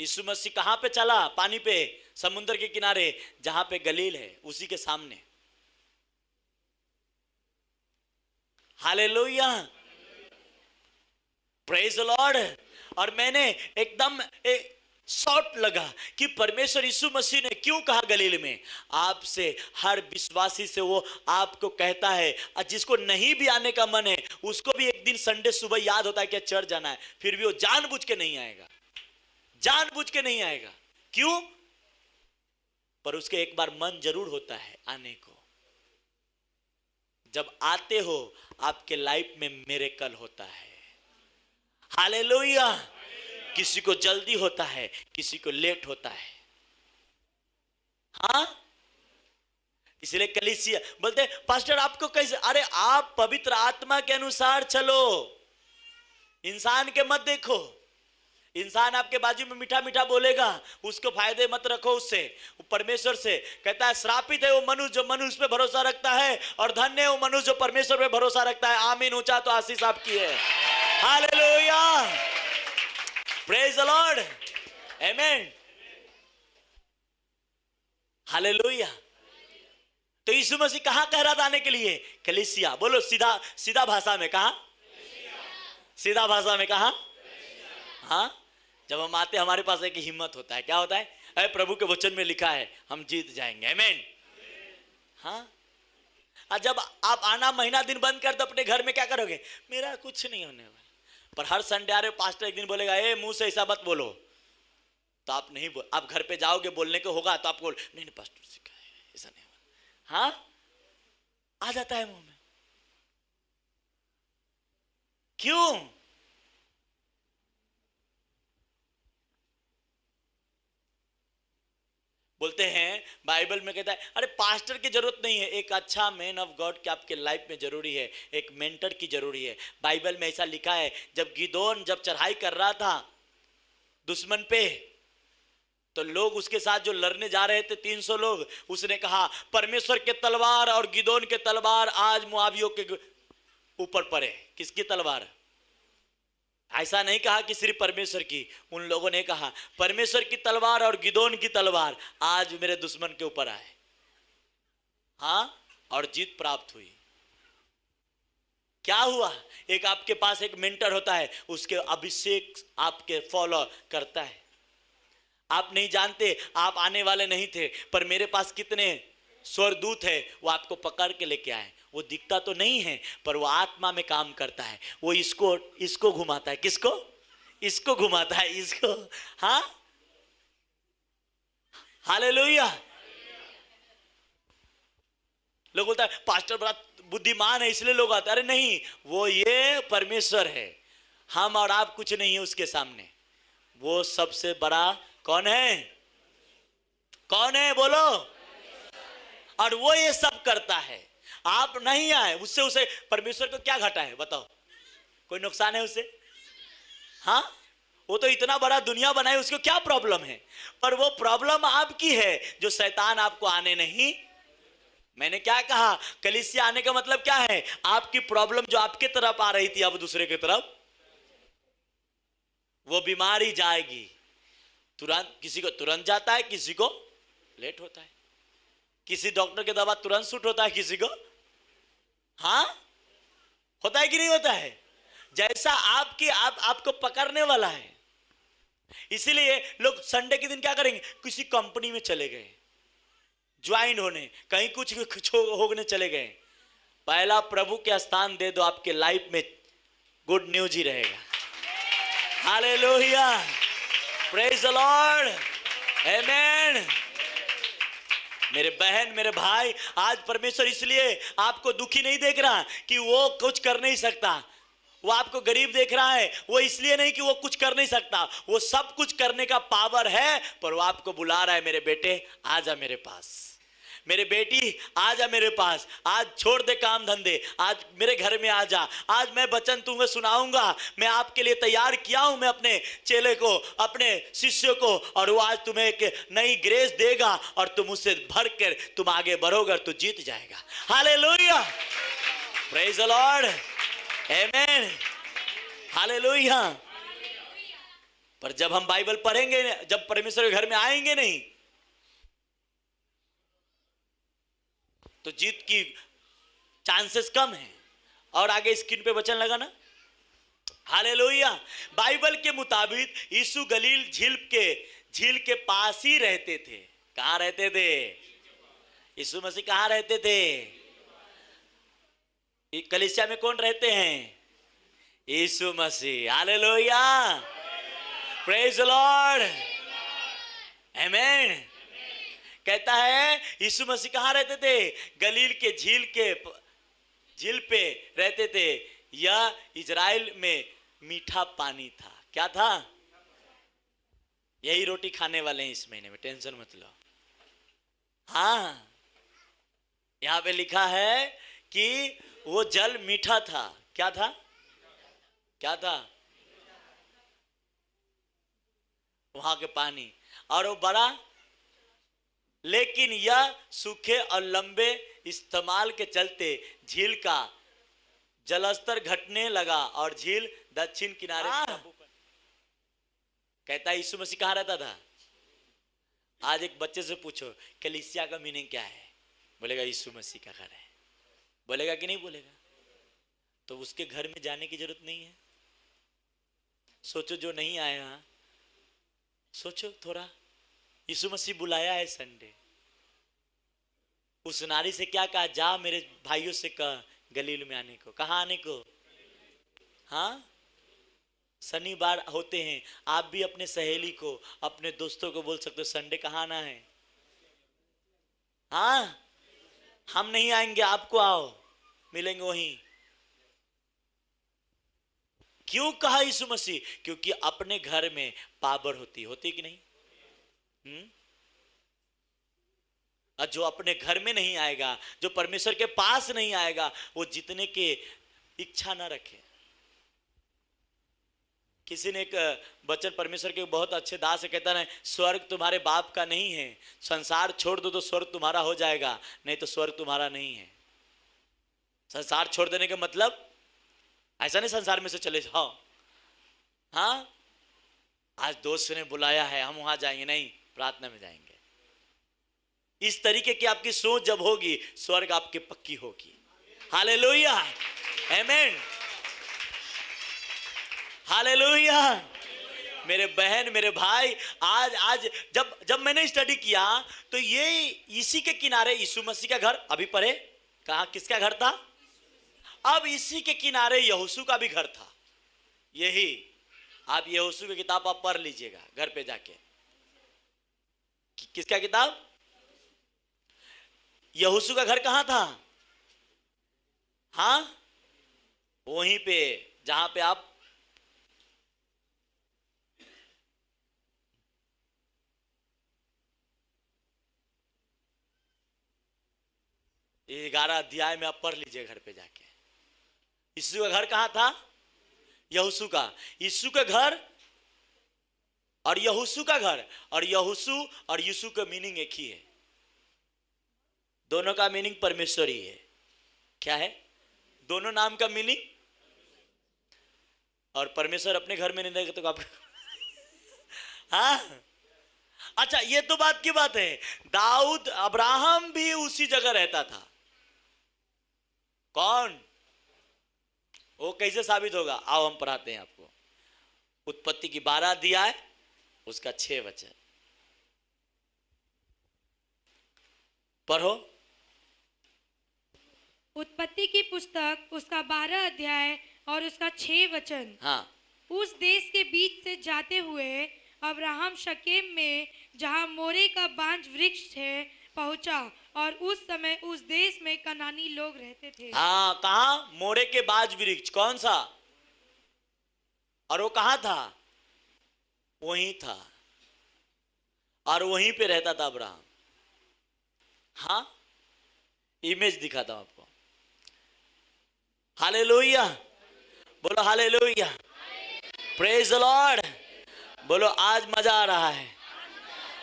Speaker 1: यीशु मसीह कहां पे चला? पानी पे, समुद्र के किनारे, जहां पे गलील है, उसी के सामने। Hallelujah, praise the Lord. और मैंने एकदम शॉर्ट लगा कि परमेश्वर यीशु मसीह ने क्यों कहा गलील में। आपसे, हर विश्वासी से वो आपको कहता है, और जिसको नहीं भी आने का मन है उसको भी एक दिन संडे सुबह याद होता है कि चर्च जाना है, फिर भी वो जानबूझ के नहीं आएगा, जानबूझ के नहीं आएगा। क्यों? पर उसके एक बार मन जरूर होता है आने को। जब आते हो आपके लाइफ में मिरेकल होता है। हालेलुया। किसी को जल्दी होता है, किसी को लेट होता है। हाँ, इसलिए कलीसिया बोलते हैं, पास्टर आपको कैसे, अरे आप पवित्र आत्मा के अनुसार चलो, इंसान के मत देखो। इंसान आपके बाजू में मीठा मीठा बोलेगा, उसको फायदे मत रखो उससे, वो परमेश्वर से। कहता है श्रापित है वो मनुष्य जो मनुष्य पे भरोसा रखता है, और धन्य है वो मनुष्य जो परमेश्वर पे भरोसा रखता है। आमीन, ऊंचा तो आशीष आपकी है। हालेलुया, प्रेज द लॉर्ड, आमीन, हालेलुया। तो यीशु मसीह कहां कह रहा था आने के लिए? कलीसिया। बोलो सीधा सीधा भाषा में कहा, सीधा भाषा में कहा। हाँ, जब हम आते हमारे पास एक हिम्मत होता है, क्या होता है? अरे प्रभु के वचन में लिखा है हम जीत जाएंगे, आमीन। हाँ, और जब आप आना महीना दिन बंद कर दो अपने घर में, क्या करोगे? मेरा कुछ नहीं होने वाला। पर हर संडे आ रहे पास्टर एक दिन बोलेगा ए मुंह से ऐसा मत बोलो, तो आप नहीं बोल, आप घर पे जाओगे बोलने को होगा तो आपको नहीं नहीं पास्टर सिखाया है, ऐसा नहीं होगा। हाँ, आ जाता है मुंह में। क्यों? बोलते हैं बाइबल में कहता है अरे पास्टर की जरूरत नहीं है, एक अच्छा मैन ऑफ गॉड के आपके लाइफ में जरूरी है, एक मेंटर की जरूरी है। बाइबल में ऐसा लिखा है, जब गिदोन जब चढ़ाई कर रहा था दुश्मन पे, तो लोग उसके साथ जो लड़ने जा रहे थे 300 लोग, उसने कहा परमेश्वर के तलवार और गिदोन के तलवार आज मुआवियों के ऊपर पड़े। किसकी तलवार? ऐसा नहीं कहा कि सिर्फ परमेश्वर की, उन लोगों ने कहा परमेश्वर की तलवार और गिदोन की तलवार आज मेरे दुश्मन के ऊपर आए। हाँ, और जीत प्राप्त हुई। क्या हुआ? एक आपके पास एक मेंटर होता है, उसके अभिषेक आपके फॉलो करता है। आप नहीं जानते, आप आने वाले नहीं थे, पर मेरे पास कितने स्वर्गदूत है, वो आपको पकड़ के लेके आए। वो दिखता तो नहीं है, पर वो आत्मा में काम करता है। वो इसको घुमाता है। किसको? इसको घुमाता है, इसको। हाँ, हालेलुया। लोग बोलता है पास्टर बड़ा बुद्धिमान है इसलिए लोग आते। अरे नहीं, वो ये परमेश्वर है, हम और आप कुछ नहीं है उसके सामने। वो सबसे बड़ा कौन है? कौन है बोलो? और वो ये सब करता है। आप नहीं आए, उससे उसे परमेश्वर को क्या घटा है बताओ? कोई नुकसान है उससे? हाँ, वो तो इतना बड़ा दुनिया बनाए, उसको क्या प्रॉब्लम है? पर वो प्रॉब्लम आपकी है जो शैतान आपको आने नहीं। मैंने क्या कहा? कलीसिया आने का मतलब क्या है? आपकी प्रॉब्लम जो आपके तरफ आ रही थी अब दूसरे की तरफ, वो बीमारी जाएगी। तुरंत, किसी को तुरंत जाता है, किसी को लेट होता है। किसी डॉक्टर के दवा तुरंत सूट होता है, किसी को हाँ होता है कि नहीं होता है? जैसा आपको पकड़ने वाला है। इसीलिए लोग संडे के दिन क्या करेंगे? किसी कंपनी में चले गए ज्वाइन होने, कहीं कुछ होने चले गए। पहला प्रभु के स्थान दे दो, आपके लाइफ में गुड न्यूज ही रहेगा। हालेलुया, प्रेज द लॉर्ड, आमेन। मेरे बहन, मेरे भाई, आज परमेश्वर इसलिए आपको दुखी नहीं देख रहा कि वो कुछ कर नहीं सकता। वो आपको गरीब देख रहा है, वो इसलिए नहीं कि वो कुछ कर नहीं सकता, वो सब कुछ करने का पावर है। पर वो आपको बुला रहा है, मेरे बेटे आजा मेरे पास, मेरे बेटी आजा मेरे पास, आज छोड़ दे काम धंधे, आज मेरे घर में आजा। आज मैं वचन तुम्हें सुनाऊंगा, मैं आपके लिए तैयार किया हूं, मैं अपने चेले को, अपने शिष्यों को, और वो आज तुम्हें एक नई ग्रेस देगा और तुम उससे भर कर तुम आगे बढ़ोगे, तो जीत जाएगा। Hallelujah, praise the Lord, amen, hallelujah. पर जब हम बाइबल पढ़ेंगे, जब परमेश्वर के घर में आएंगे नहीं, तो जीत की चांसेस कम है। और आगे स्क्रीन पे वचन लगा ना, हालेलुया। बाइबल के मुताबिक यीशु गलील झील के पास ही रहते थे। कहां रहते थे? यीशु मसीह कहां रहते थे? कलीसिया में कौन रहते हैं? यीशु मसीह। हालेलुया, प्रेज द लॉर्ड, आमेन। कहता है यीशु मसीह कहां रहते थे? गलील के झील पे रहते थे। यह इजराइल में मीठा पानी था। क्या था? यही रोटी खाने वाले हैं इस महीने में, टेंशन मत लो। हाँ, यहां पे लिखा है कि वो जल मीठा था। क्या था? क्या था? वहां के पानी, और वो बड़ा, लेकिन यह सूखे और लंबे इस्तेमाल के चलते झील का जलस्तर घटने लगा और झील दक्षिण किनारे कहता है यीशु मसीह कहाँ रहता था? आज एक बच्चे से पूछो कलीसिया का मीनिंग क्या है, बोलेगा यीशु मसीह का घर है। बोलेगा कि नहीं बोलेगा? तो उसके घर में जाने की जरूरत नहीं है। सोचो जो नहीं आया, सोचो थोड़ा, यीशु मसीह बुलाया है संडे, उस नारी से क्या कहा? जा मेरे भाइयों से कह गलील में आने को। कहाँ आने को? हाँ, शनिवार होते हैं, आप भी अपने सहेली को, अपने दोस्तों को बोल सकते हो संडे कहाँ आना है। हाँ, हम नहीं आएंगे, आपको आओ, मिलेंगे वहीं। क्यों कहा यीशु मसीह? क्योंकि अपने घर में पावर होती कि नहीं? और जो अपने घर में नहीं आएगा, जो परमेश्वर के पास नहीं आएगा, वो जितने के इच्छा ना रखे। किसी ने एक वचन परमेश्वर के बहुत अच्छे दास से कहता है, स्वर्ग तुम्हारे बाप का नहीं है, संसार छोड़ दो तो स्वर्ग तुम्हारा हो जाएगा, नहीं तो स्वर्ग तुम्हारा नहीं है। संसार छोड़ देने का मतलब ऐसा नहीं संसार में से चले जाओ। हाँ, आज दोस्त ने बुलाया है हम वहां जाएंगे, नहीं, प्रार्थना में जाएंगे। इस तरीके की आपकी सोच जब होगी, स्वर्ग आपकी पक्की होगी। हालेलुया, आमीन, हालेलुया। मेरे बहन, मेरे भाई, आज जब मैंने स्टडी किया तो ये इसी के किनारे यीशु मसीह का घर अभी पढ़े, कहा किसका घर था? अब इसी के किनारे यहोशू का भी घर था। यही आप यहोशू की किताब आप पढ़ लीजिएगा घर पे जाके। किसका किताब? यहोशू का घर कहां था? हाँ, वहीं पे जहां पे आप ये 11 अध्याय में आप पढ़ लीजिए घर पे जाके। यीशु का घर कहां था? यहोशू का। यीशु का घर और यहोशू का घर, और यहोशू और यीशु का मीनिंग एक ही है। दोनों का मीनिंग परमेश्वर ही है। क्या है? दोनों नाम का मीनिंग। और परमेश्वर अपने घर में नहीं रहेगा तो आप हाँ, अच्छा, ये तो बात की बात है। दाऊद, अब्राहम भी उसी जगह रहता था। कौन? वो कैसे साबित होगा? आओ हम पढ़ाते हैं आपको। उत्पत्ति की 12 अध्याय उसका 6 वचन पढ़ो।
Speaker 2: उत्पत्ति की पुस्तक उसका 12 अध्याय और उसका 6 वचन।
Speaker 1: हाँ,
Speaker 2: उस देश के बीच से जाते हुए अब्राहम शकेम में, जहाँ मोरे का बांज वृक्ष है, पहुंचा, और उस समय उस देश में कनानी लोग रहते थे।
Speaker 1: हाँ, कहा? मोरे के बाज वृक्ष। कौन सा? और वो कहाँ था? वहीं था, और वहीं पे रहता था अब्राहम। हाँ, इमेज दिखाता हूं आपको। हालेलुया, बोलो हालेलुया, प्रेज द लॉर्ड। बोलो आज मजा आ रहा है,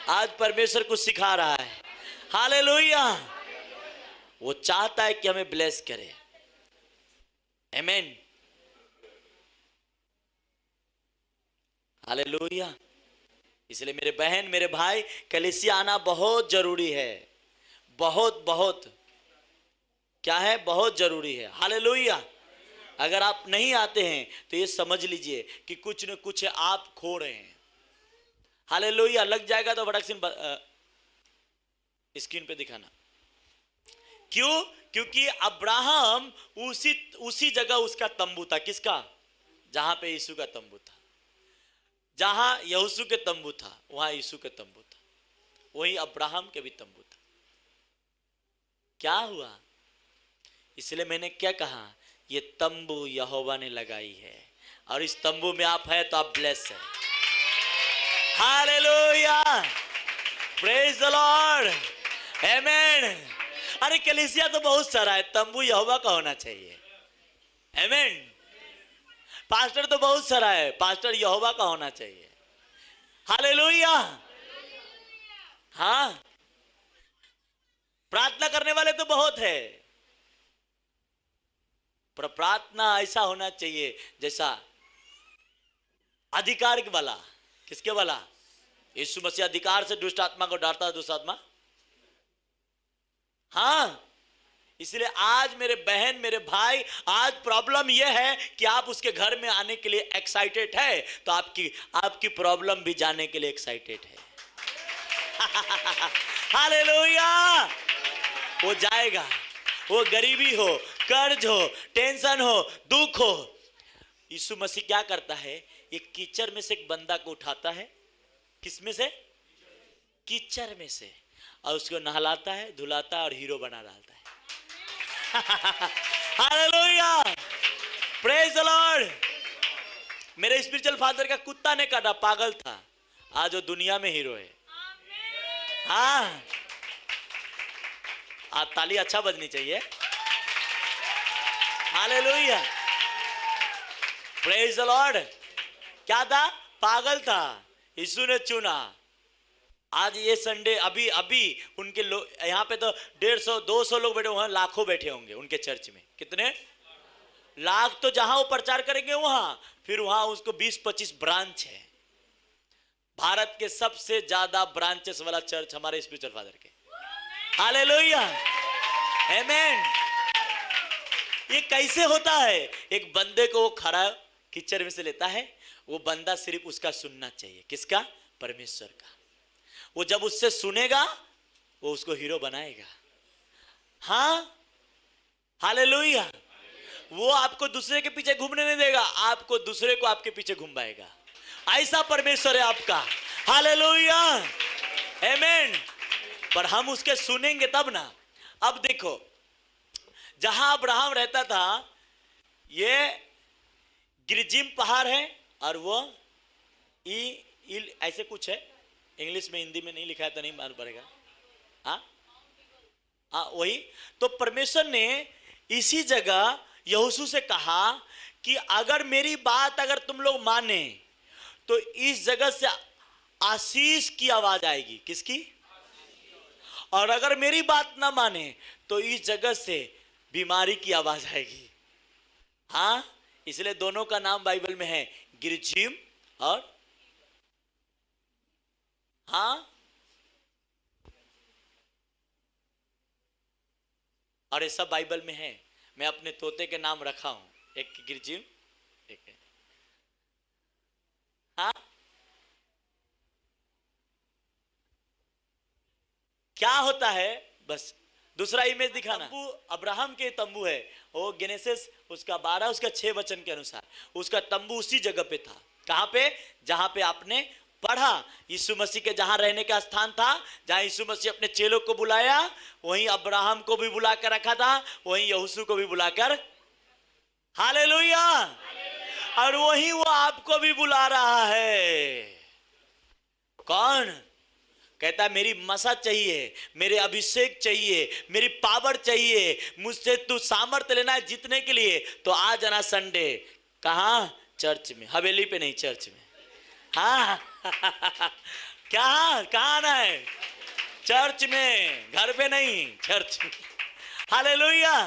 Speaker 1: आज परमेश्वर कुछ सिखा रहा है। हालेलुया। वो चाहता है कि हमें ब्लेस करे। आमीन, हालेलुया। इसलिए मेरे बहन, मेरे भाई, कलीसिया आना बहुत जरूरी है। बहुत बहुत क्या है? बहुत जरूरी है। हालेलुया। अगर आप नहीं आते हैं तो ये समझ लीजिए कि कुछ न कुछ आप खो रहे हैं। हालेलुया। लग जाएगा तो फटाक से स्क्रीन पे दिखाना। क्यों? क्योंकि अब्राहम उसी जगह उसका तंबू था। किसका? जहां पे यीशु का तंबू था। जहां यहोशू के तंबू था वहां यीशु के तंबू था, वहीं अब्राहम के भी तंबू था। क्या हुआ? इसलिए मैंने क्या कहा, ये तंबू यहोवा ने लगाई है, और इस तंबू में आप है तो आप ब्लेस है। Hallelujah, praise the Lord. Amen. अरे कलीसिया तो बहुत सारा है, तंबू यहोवा का होना चाहिए। आमेन। पास्टर तो बहुत सारा है, पास्टर यहोवा का होना चाहिए। हालेलुया। हाँ, प्रार्थना करने वाले तो बहुत है, पर प्रार्थना ऐसा होना चाहिए जैसा अधिकार वाला। किसके वाला? यीशु मसीह अधिकार से दुष्ट आत्मा को डांटता है, दुष्ट आत्मा। हाँ, इसलिए आज मेरे बहन, मेरे भाई, आज प्रॉब्लम यह है कि आप उसके घर में आने के लिए एक्साइटेड है, तो आपकी प्रॉब्लम भी जाने के लिए एक्साइटेड है। हालेलुया। वो जाएगा, वो गरीबी हो, कर्ज हो, टेंशन हो, दुख हो, यीशु मसीह क्या करता है? एक कीचड़ में से एक बंदा को उठाता है। किस में से? कीचड़ में से, और उसको नहलाता है, धुलाता है और हीरो बना डालता है। Hallelujah, praise the Lord. मेरे स्पिरिचुअल फादर का कुत्ता ने काटा, पागल था, आज वो दुनिया में हीरो है। हाँ, आज ताली अच्छा बजनी चाहिए। Hallelujah, praise the Lord. क्या था? पागल था, यीशु ने चुना। आज ये संडे अभी उनके लोग यहाँ पे तो 150-200 लोग बैठे, वहां लाखों बैठे होंगे उनके चर्च में। कितने लाख? तो जहां वो प्रचार करेंगे वहां, फिर वहां उसको 20-25 ब्रांच है। भारत के सबसे ज्यादा ब्रांचेस वाला चर्च हमारे स्पिरिचुअल फादर के। हालेलुया, आमेन। ये कैसे होता है? एक बंदे को वो खड़ा कीचड़ में से लेता है, वो बंदा सिर्फ उसका सुनना चाहिए। किसका? परमेश्वर का। वो जब उससे सुनेगा, वो उसको हीरो बनाएगा। हाँ, हालेलुया। वो आपको दूसरे के पीछे घूमने नहीं देगा, आपको दूसरे को आपके पीछे घुमाएगा। ऐसा परमेश्वर है आपका। हालेलुया, आमेन। पर हम उसके सुनेंगे तब ना। अब देखो, जहां अब्राहम रहता था, ये गिरजिम पहाड़ है, और वो ऐसे कुछ है, इंग्लिश में, हिंदी में नहीं लिखा है तो नहीं मालूम पड़ेगा। हाँ, वही तो परमेश्वर ने इसी जगह यहोशू से कहा कि अगर मेरी बात अगर तुम लोग माने तो इस जगह से आशीष की आवाज आएगी। किसकी? और अगर मेरी बात ना माने तो इस जगह से बीमारी की आवाज आएगी। हाँ, इसलिए दोनों का नाम बाइबल में है, गिरजिम और हाँ, और ये सब बाइबल में है। मैं अपने तोते के नाम रखा हूं, एक गिरजिम, एक हाँ। क्या होता है? बस दूसरा इमेज दिखाना। तंबू अब्राहम के तंबू है, वो गेनेसिस उसका 12 उसका 6 वचन के अनुसार उसका तंबू उसी जगह पे था। कहां पे? जहां पे आपने पढ़ा, यीशु मसीह के जहां रहने का स्थान था, जहां यीशु मसीह अपने चेलों को बुलाया, वहीं अब्राहम को भी बुलाकर रखा था, वहीं यहोशू को भी बुलाकर। हालेलुया। और वहीं वो आपको भी बुला रहा है। कौन? कहता है मेरी मसा चाहिए, मेरे अभिषेक चाहिए, मेरी पावर चाहिए, मुझसे तू सामर्थ्य लेना है जीतने के लिए, तो आ जाना संडे। कहां? चर्च में। हवेली पे नहीं, चर्च में। हाँ। क्या? कहां आना है? चर्च में, घर पे नहीं, चर्च में। हालेलुया।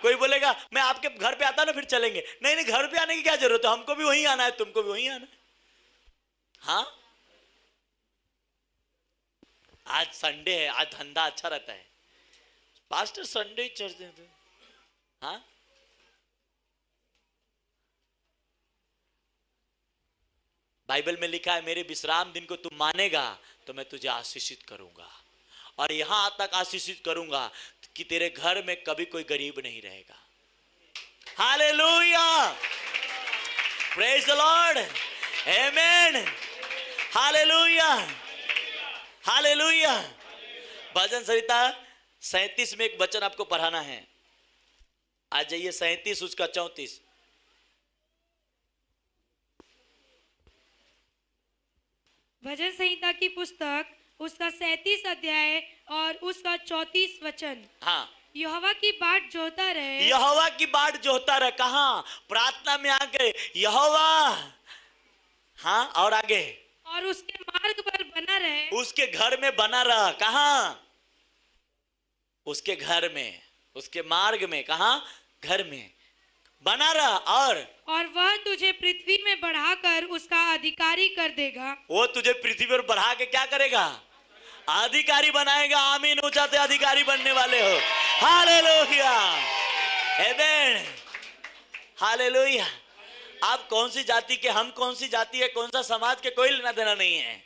Speaker 1: कोई बोलेगा मैं आपके घर पे आता ना फिर चलेंगे। नहीं नहीं, घर पे आने की क्या जरूरत है, हमको भी वहीं आना है, तुमको भी वहीं आना है। हाँ, आज संडे है, आज धंधा अच्छा रहता है, पास्टर संडे चर्च देते। हाँ, बाइबल में लिखा है मेरे विश्राम दिन को तुम मानेगा तो मैं तुझे आशीषित करूंगा, और यहां तक आशीषित करूंगा कि तेरे घर में कभी कोई गरीब नहीं रहेगा। Hallelujah, praise the Lord, amen, hallelujah, hallelujah. भजन संहिता 37 में एक वचन आपको पढ़ाना है। आ जाइए 37 उसका 34।
Speaker 2: भजन संहिता की पुस्तक उसका 37 अध्याय और उसका 34 वचन।
Speaker 1: हाँ,
Speaker 2: यहोवा की बाट जोहता रहे।
Speaker 1: यहोवा की बाट जोहता रहे। कहाँ? प्रार्थना में आके यहोवा। हाँ, और आगे
Speaker 2: और उसके मार्ग पर बना रहे।
Speaker 1: उसके घर में बना रहा। कहाँ? उसके घर में, उसके मार्ग में। कहाँ? घर में बना रहा। और
Speaker 2: वह तुझे पृथ्वी में बढ़ाकर उसका अधिकारी कर देगा।
Speaker 1: वो तुझे पृथ्वी पर बढ़ा के क्या करेगा? अधिकारी बनाएगा। आमीन। ऊंचा से अधिकारी बनने वाले हो। हालेलुया, आमीन, हालेलुया। आप कौन सी जाति के, हम कौन सी जाति है, कौन सा समाज के, कोई लेना देना नहीं है।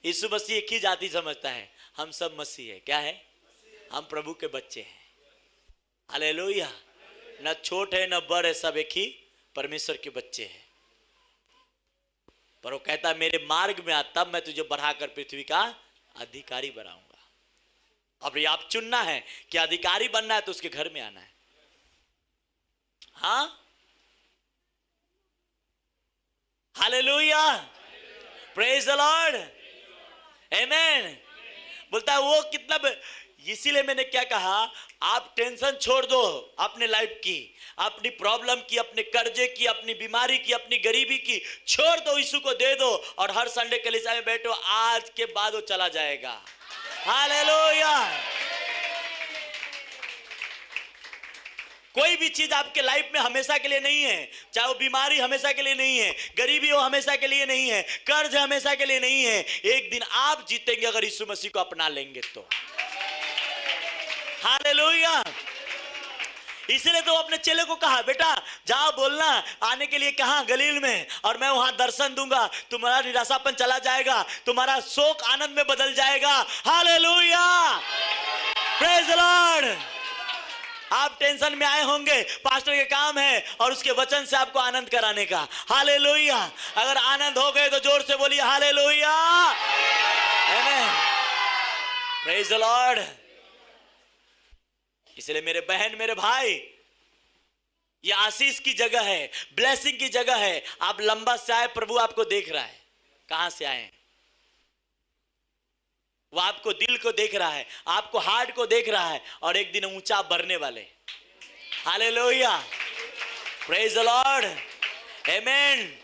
Speaker 1: यीशु मसीह एक ही जाति समझता है। हम सब मसीह है। क्या है? हम प्रभु के बच्चे हैं। हालेलुया। न छोट है न बड़ है, सब एक ही परमेश्वर के बच्चे हैं। पर वो कहता है मेरे मार्ग में आ, तब मैं तुझे बढ़ाकर पृथ्वी का अधिकारी बनाऊंगा। अब ये आप चुनना है कि अधिकारी बनना है तो उसके घर में आना है। हाँ, हालेलुया, प्रेज द लॉर्ड, आमीन। बोलता है वो कितना। इसीलिए मैंने क्या कहा, आप टेंशन छोड़ दो अपने लाइफ की, अपनी प्रॉब्लम की, अपने कर्जे की, अपनी बीमारी की, अपनी गरीबी की, छोड़ दो, यीशु को दे दो और हर संडे कलीसिया में बैठो। आज के बाद वो चला जाएगा। हालेलुया। कोई भी चीज आपके लाइफ में हमेशा के लिए नहीं है। चाहे वो बीमारी हमेशा के लिए नहीं है, गरीबी वो हमेशा के लिए नहीं है, कर्ज हमेशा के लिए नहीं है। एक दिन आप जीतेंगे अगर यीशु मसीह को अपना लेंगे तो। हालेलुया। इसलिए तो अपने चेले को कहा, बेटा जाओ बोलना आने के लिए, कहां? गलील में, और मैं वहां दर्शन दूंगा। तुम्हारा निराशापन चला जाएगा, तुम्हारा शोक आनंद में बदल जाएगा। Hallelujah, praise the Lord. आप टेंशन में आए होंगे, पास्टर के काम है और उसके वचन से आपको आनंद कराने का। हालेलुया। अगर आनंद हो गए तो जोर से बोलिए हालेलुया, आमीन, प्रेज द लॉर्ड। इसलिए मेरे बहन, मेरे भाई, ये आशीष की जगह है, ब्लेसिंग की जगह है। आप लंबा से आए, प्रभु आपको देख रहा है। कहां से आए? वो आपको दिल को देख रहा है, आपको हार्ट को देख रहा है, और एक दिन ऊंचा बढ़ने वाले। हालेलुया, प्रेज द लॉर्ड, आमीन।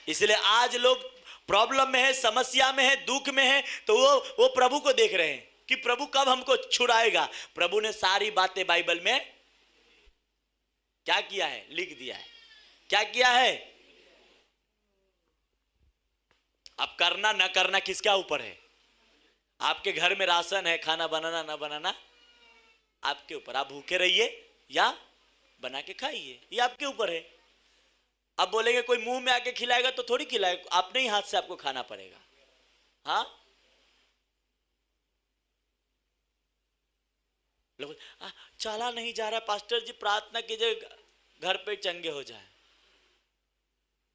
Speaker 1: इसलिए आज लोग प्रॉब्लम में है, समस्या में है, दुख में है, तो वो प्रभु को देख रहे हैं कि प्रभु कब हमको छुड़ाएगा। प्रभु ने सारी बातें बाइबल में क्या किया है? लिख दिया है। क्या किया है? अब करना ना करना किसके ऊपर है? आपके घर में राशन है, खाना बनाना ना बनाना आपके ऊपर। आप भूखे रहिए या बना के खाइए, ये आपके ऊपर है। अब बोलेंगे कोई मुंह में आके खिलाएगा तो थोड़ी खिलाएगा, अपने ही हाथ से आपको खाना पड़ेगा। हाँ, लोग चला नहीं जा रहा, पास्टर जी प्रार्थना कीजिए घर पे चंगे हो जाए।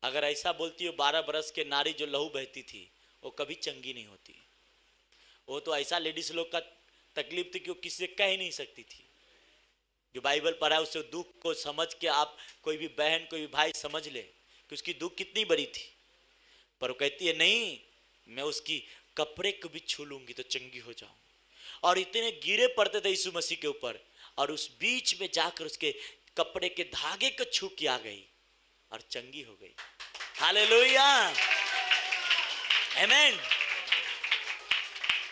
Speaker 1: अगर ऐसा बोलती हो, 12 बरस के नारी जो लहू बहती थी वो कभी चंगी नहीं होती। वो तो ऐसा लेडीज लोग का तकलीफ थी कि वो किसी से कह ही नहीं सकती थी। जो बाइबल पढ़ा है उससे दुख को समझ के आप, कोई भी बहन, कोई भी भाई समझ ले कि उसकी दुख कितनी बड़ी थी। पर वो कहती है नहीं, मैं उसकी कपड़े को भी छू लूंगी तो चंगी हो जाऊं। और इतने गिरे पड़ते थे यीशु मसीह के ऊपर, और उस बीच में जाकर उसके कपड़े के धागे को छू के आ गई और चंगी हो गई। हालेलुया, आमीन।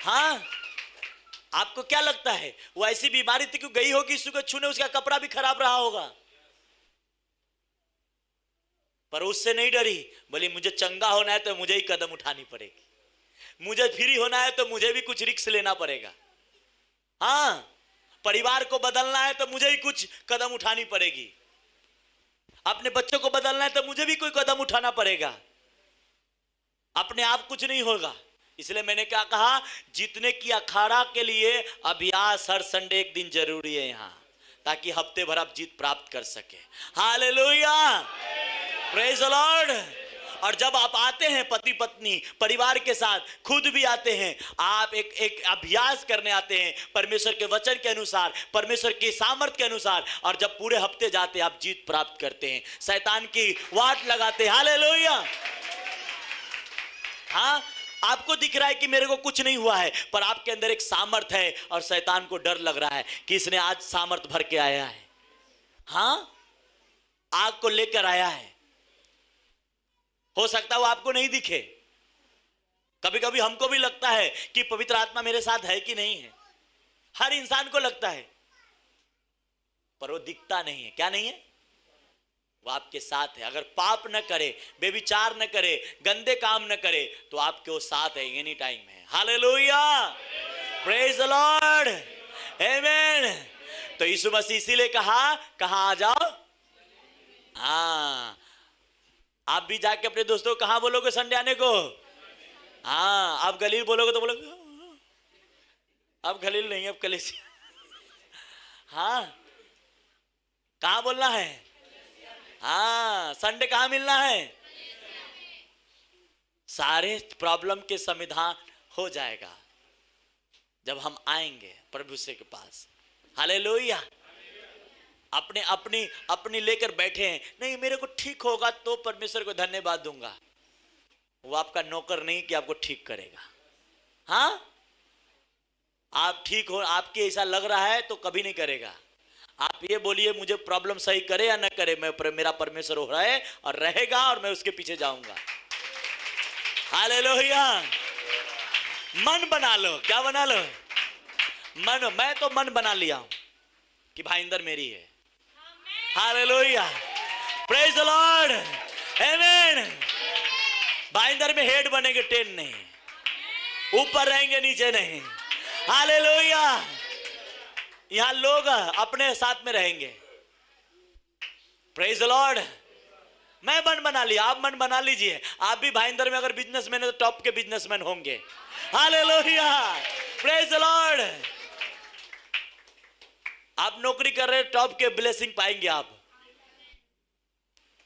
Speaker 1: हाँ, आपको क्या लगता है वो ऐसी बीमारी थी कि गई होगी यीशु को छूने, उसका कपड़ा भी खराब रहा होगा, पर उससे नहीं डरी। बोली मुझे चंगा होना है तो मुझे ही कदम उठानी पड़ेगी, मुझे फ्री होना है तो मुझे भी कुछ रिस्क लेना पड़ेगा। हाँ, परिवार को बदलना है तो मुझे ही कुछ कदम उठानी पड़ेगी, अपने बच्चों को बदलना है तो मुझे भी कोई कदम उठाना पड़ेगा। अपने आप कुछ नहीं होगा। इसलिए मैंने क्या कहा, जीतने की अखाड़ा के लिए अभ्यास हर संडे एक दिन जरूरी है यहाँ, ताकि हफ्ते भर आप जीत प्राप्त कर सके। Hallelujah, praise the Lord. और जब आप आते हैं पति पत्नी परिवार के साथ, खुद भी आते हैं, आप एक अभ्यास करने आते हैं परमेश्वर के वचन के अनुसार, परमेश्वर के सामर्थ्य के अनुसार, और जब पूरे हफ्ते जाते हैं आप जीत प्राप्त करते हैं, शैतान की वाट लगाते हैं। हालेलुया। हाँ, आपको दिख रहा है कि मेरे को कुछ नहीं हुआ है, पर आपके अंदर एक सामर्थ है और शैतान को डर लग रहा है कि इसने आज सामर्थ भर के आया है। हाँ, आग को लेकर आया है। हो सकता है वो आपको नहीं दिखे। कभी कभी हमको भी लगता है कि पवित्र आत्मा मेरे साथ है कि नहीं है। हर इंसान को लगता है, पर वो दिखता नहीं है। क्या नहीं है? वो आपके साथ है। अगर पाप न करे, बेविचार न करे, गंदे काम न करे, तो आपके वो साथ है, एनी टाइम है। हालेलुया, प्रेज द लॉर्ड, आमेन। तो यीशु मसीह इसीलिए कहा, कहां आ जाओ। हाँ, आप भी जाके अपने दोस्तों को कहां बोलोगे संडे आने को? हाँ, आप गलील बोलोगे तो बोलोगे, अब गलील नहीं, अब कलीसिया। हाँ, कहां बोलना है? हाँ, संडे कहां मिलना है? सारे प्रॉब्लम के समाधान हो जाएगा जब हम आएंगे प्रभु से के पास। हालेलुया। अपने अपनी अपनी लेकर बैठे हैं, नहीं मेरे को ठीक होगा तो परमेश्वर को धन्यवाद दूंगा। वो आपका नौकर नहीं कि आपको ठीक करेगा। हाँ, आप ठीक हो, आपके ऐसा लग रहा है तो कभी नहीं करेगा। आप ये बोलिए मुझे प्रॉब्लम सही करे या ना करे, मेरा परमेश्वर हो रहा है और रहेगा और मैं उसके पीछे जाऊंगा। हालेलुया। मन बना लो। क्या बना लो? मन। मैं तो मन बना लिया हूं कि भाईंदर मेरी है। हालेलुया, प्रेज द लॉर्ड, आमेन। भाईंदर में हेड बनेंगे, टेन नहीं, ऊपर रहेंगे नीचे नहीं। हालेलुया। यहां लोग अपने साथ में रहेंगे। Praise the Lord. मैं मन बना लिया, आप मन बना लीजिए। आप भी भाईंदर में अगर बिजनेसमैन है तो टॉप के बिजनेसमैन होंगे। Hallelujah, praise the Lord. आप नौकरी कर रहे हैं, टॉप के ब्लेसिंग पाएंगे आप।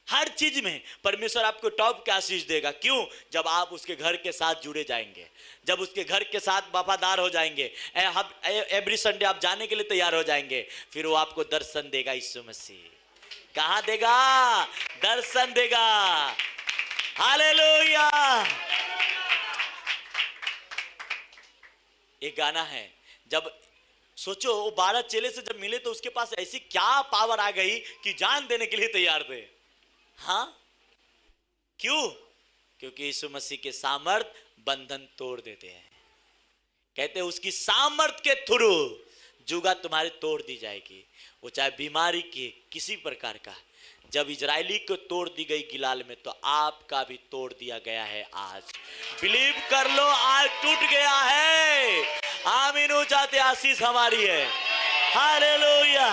Speaker 1: हर चीज में परमेश्वर आपको टॉप के आशीष देगा। क्यों? जब आप उसके घर के साथ जुड़े जाएंगे, जब उसके घर के साथ वफादार हो जाएंगे, एवरी संडे आप जाने के लिए तैयार हो जाएंगे, फिर वो आपको दर्शन देगा। यीशु मसीह कहां देगा? दर्शन देगा। हालेलुया। एक गाना है, जब सोचो वो 12 चेले से जब मिले तो उसके पास ऐसी क्या पावर आ गई कि जान देने के लिए तैयार थे। हाँ, क्यों? क्योंकि यीशु मसीह के सामर्थ बंधन तोड़ देते हैं। कहते हैं उसकी सामर्थ के थ्रू जुगा तुम्हारी तोड़ दी जाएगी। वो चाहे बीमारी की, किसी प्रकार का। जब इजरायली को तोड़ दी गई गिलाल में, तो आपका भी तोड़ दिया गया है। आज बिलीव कर लो, आज टूट गया है। आमीन हो जाते, आशीष हमारी है। Hallelujah,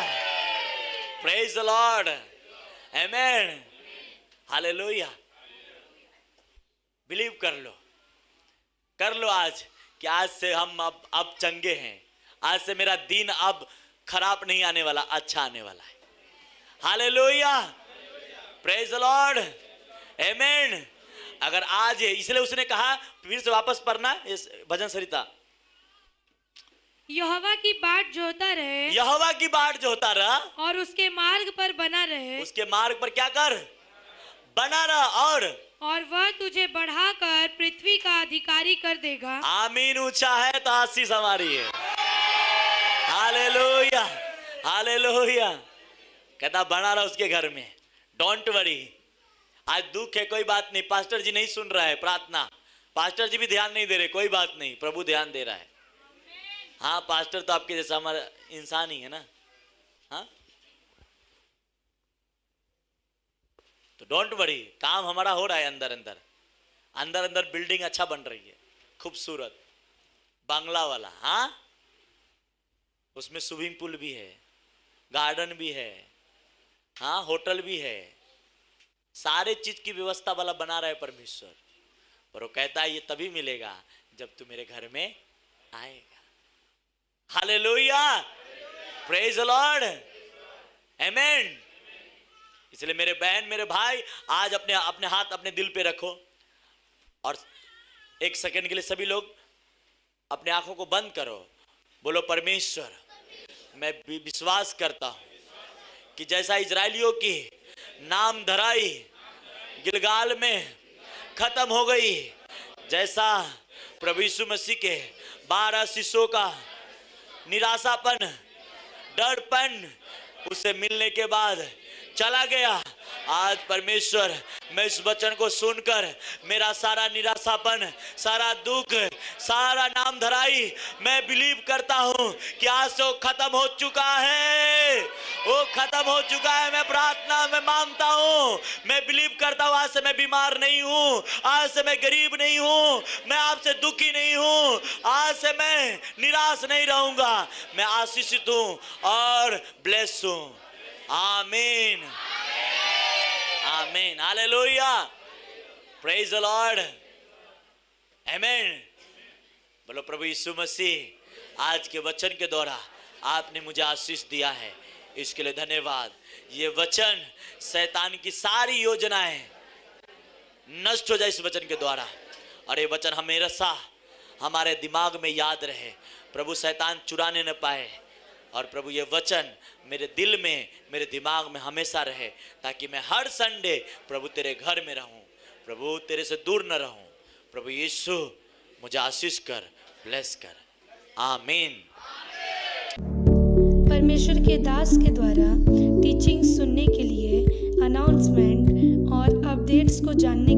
Speaker 1: praise the Lord, amen. Hallelujah. Believe कर लो आज कि आज से हम अब चंगे हैं। आज से मेरा दिन अब खराब नहीं आने वाला, अच्छा आने वाला है। हालेलुया, प्रेज द लॉर्ड, आमेन। अगर आज है, इसलिए उसने कहा, फिर से वापस पढ़ना इस भजन संहिता।
Speaker 2: यहोवा की बाट जोता रहे,
Speaker 1: यहोवा की बाट जोता रहा,
Speaker 2: और उसके मार्ग पर बना रहे।
Speaker 1: उसके मार्ग पर क्या कर? बना रहा। और
Speaker 2: वह तुझे बढ़ाकर पृथ्वी का अधिकारी कर देगा।
Speaker 1: आमीन। ऊंचा है तो आशीष हमारी है। Hallelujah, hallelujah. कहता बना रहा उसके घर में। Don't worry. आज दुख है, कोई बात नहीं। पास्टर जी नहीं सुन रहा है प्रार्थना, पास्टर जी भी ध्यान नहीं दे रहे, कोई बात नहीं, प्रभु ध्यान दे रहा है। हाँ, पास्टर तो आपके जैसा हमारा इंसान ही है ना। हाँ, तो डोंट वरी, काम हमारा हो रहा है। अंदर अंदर बिल्डिंग अच्छा बन रही है, खूबसूरत बांग्ला वाला। हाँ, उसमें स्विमिंग पूल भी है, गार्डन भी है, हाँ, होटल भी है, सारे चीज की व्यवस्था वाला बना रहा है परमेश्वर। पर वो कहता है ये तभी मिलेगा जब तू मेरे घर में आएगा। हालेलुया, प्रेज द लॉर्ड, आमेन। इसलिए मेरे बहन, मेरे भाई, आज अपने हाथ अपने दिल पे रखो और एक सेकंड के लिए सभी लोग अपने आंखों को बंद करो। बोलो, परमेश्वर, मैं विश्वास करता हूं कि जैसा इजरायलियों की नाम धराई गिलगाल में खत्म हो गई, जैसा प्रभु यीशु मसीह के 12 शिष्यों का निराशापन, डरपन उसे मिलने के बाद चला गया। आज परमेश्वर, मैं इस वचन को सुनकर मेरा सारा निराशापन, सारा दुख, सारा नाम धराई, मैं बिलीव करता हूं कि आज से वो खत्म हो चुका है, वो खत्म हो चुका है। मैं प्रार्थना में मांगता हूं, मैं बिलीव करता हूं, आज से मैं बीमार नहीं हूं, आज से मैं गरीब नहीं हूं, मैं आपसे दुखी नहीं हूं, आज से मैं निराश नहीं रहूंगा, मैं आशीषित हूं और ब्लेस हूं। आमीन, आमीन, हालेलुया, प्रेज द लॉर्ड, आमीन। बोलो प्रभु यीशु मसीह, आज के वचन के द्वारा आपने मुझे आशीष दिया है, इसके लिए धन्यवाद। ये वचन, शैतान की सारी योजनाएं नष्ट हो जाए इस वचन के द्वारा, और ये वचन हमेशा हमारे दिमाग में याद रहे, प्रभु शैतान चुराने न पाए। और प्रभु ये वचन मेरे दिल में, मेरे दिमाग में हमेशा रहे, ताकि मैं हर संडे प्रभु तेरे घर में रहूं, प्रभु तेरे से दूर न रहूं। प्रभु यीशु मुझे आशीष कर, ब्लेस कर, आमीन।
Speaker 2: परमेश्वर के दास के द्वारा टीचिंग सुनने के लिए, अनाउंसमेंट और अपडेट्स को जानने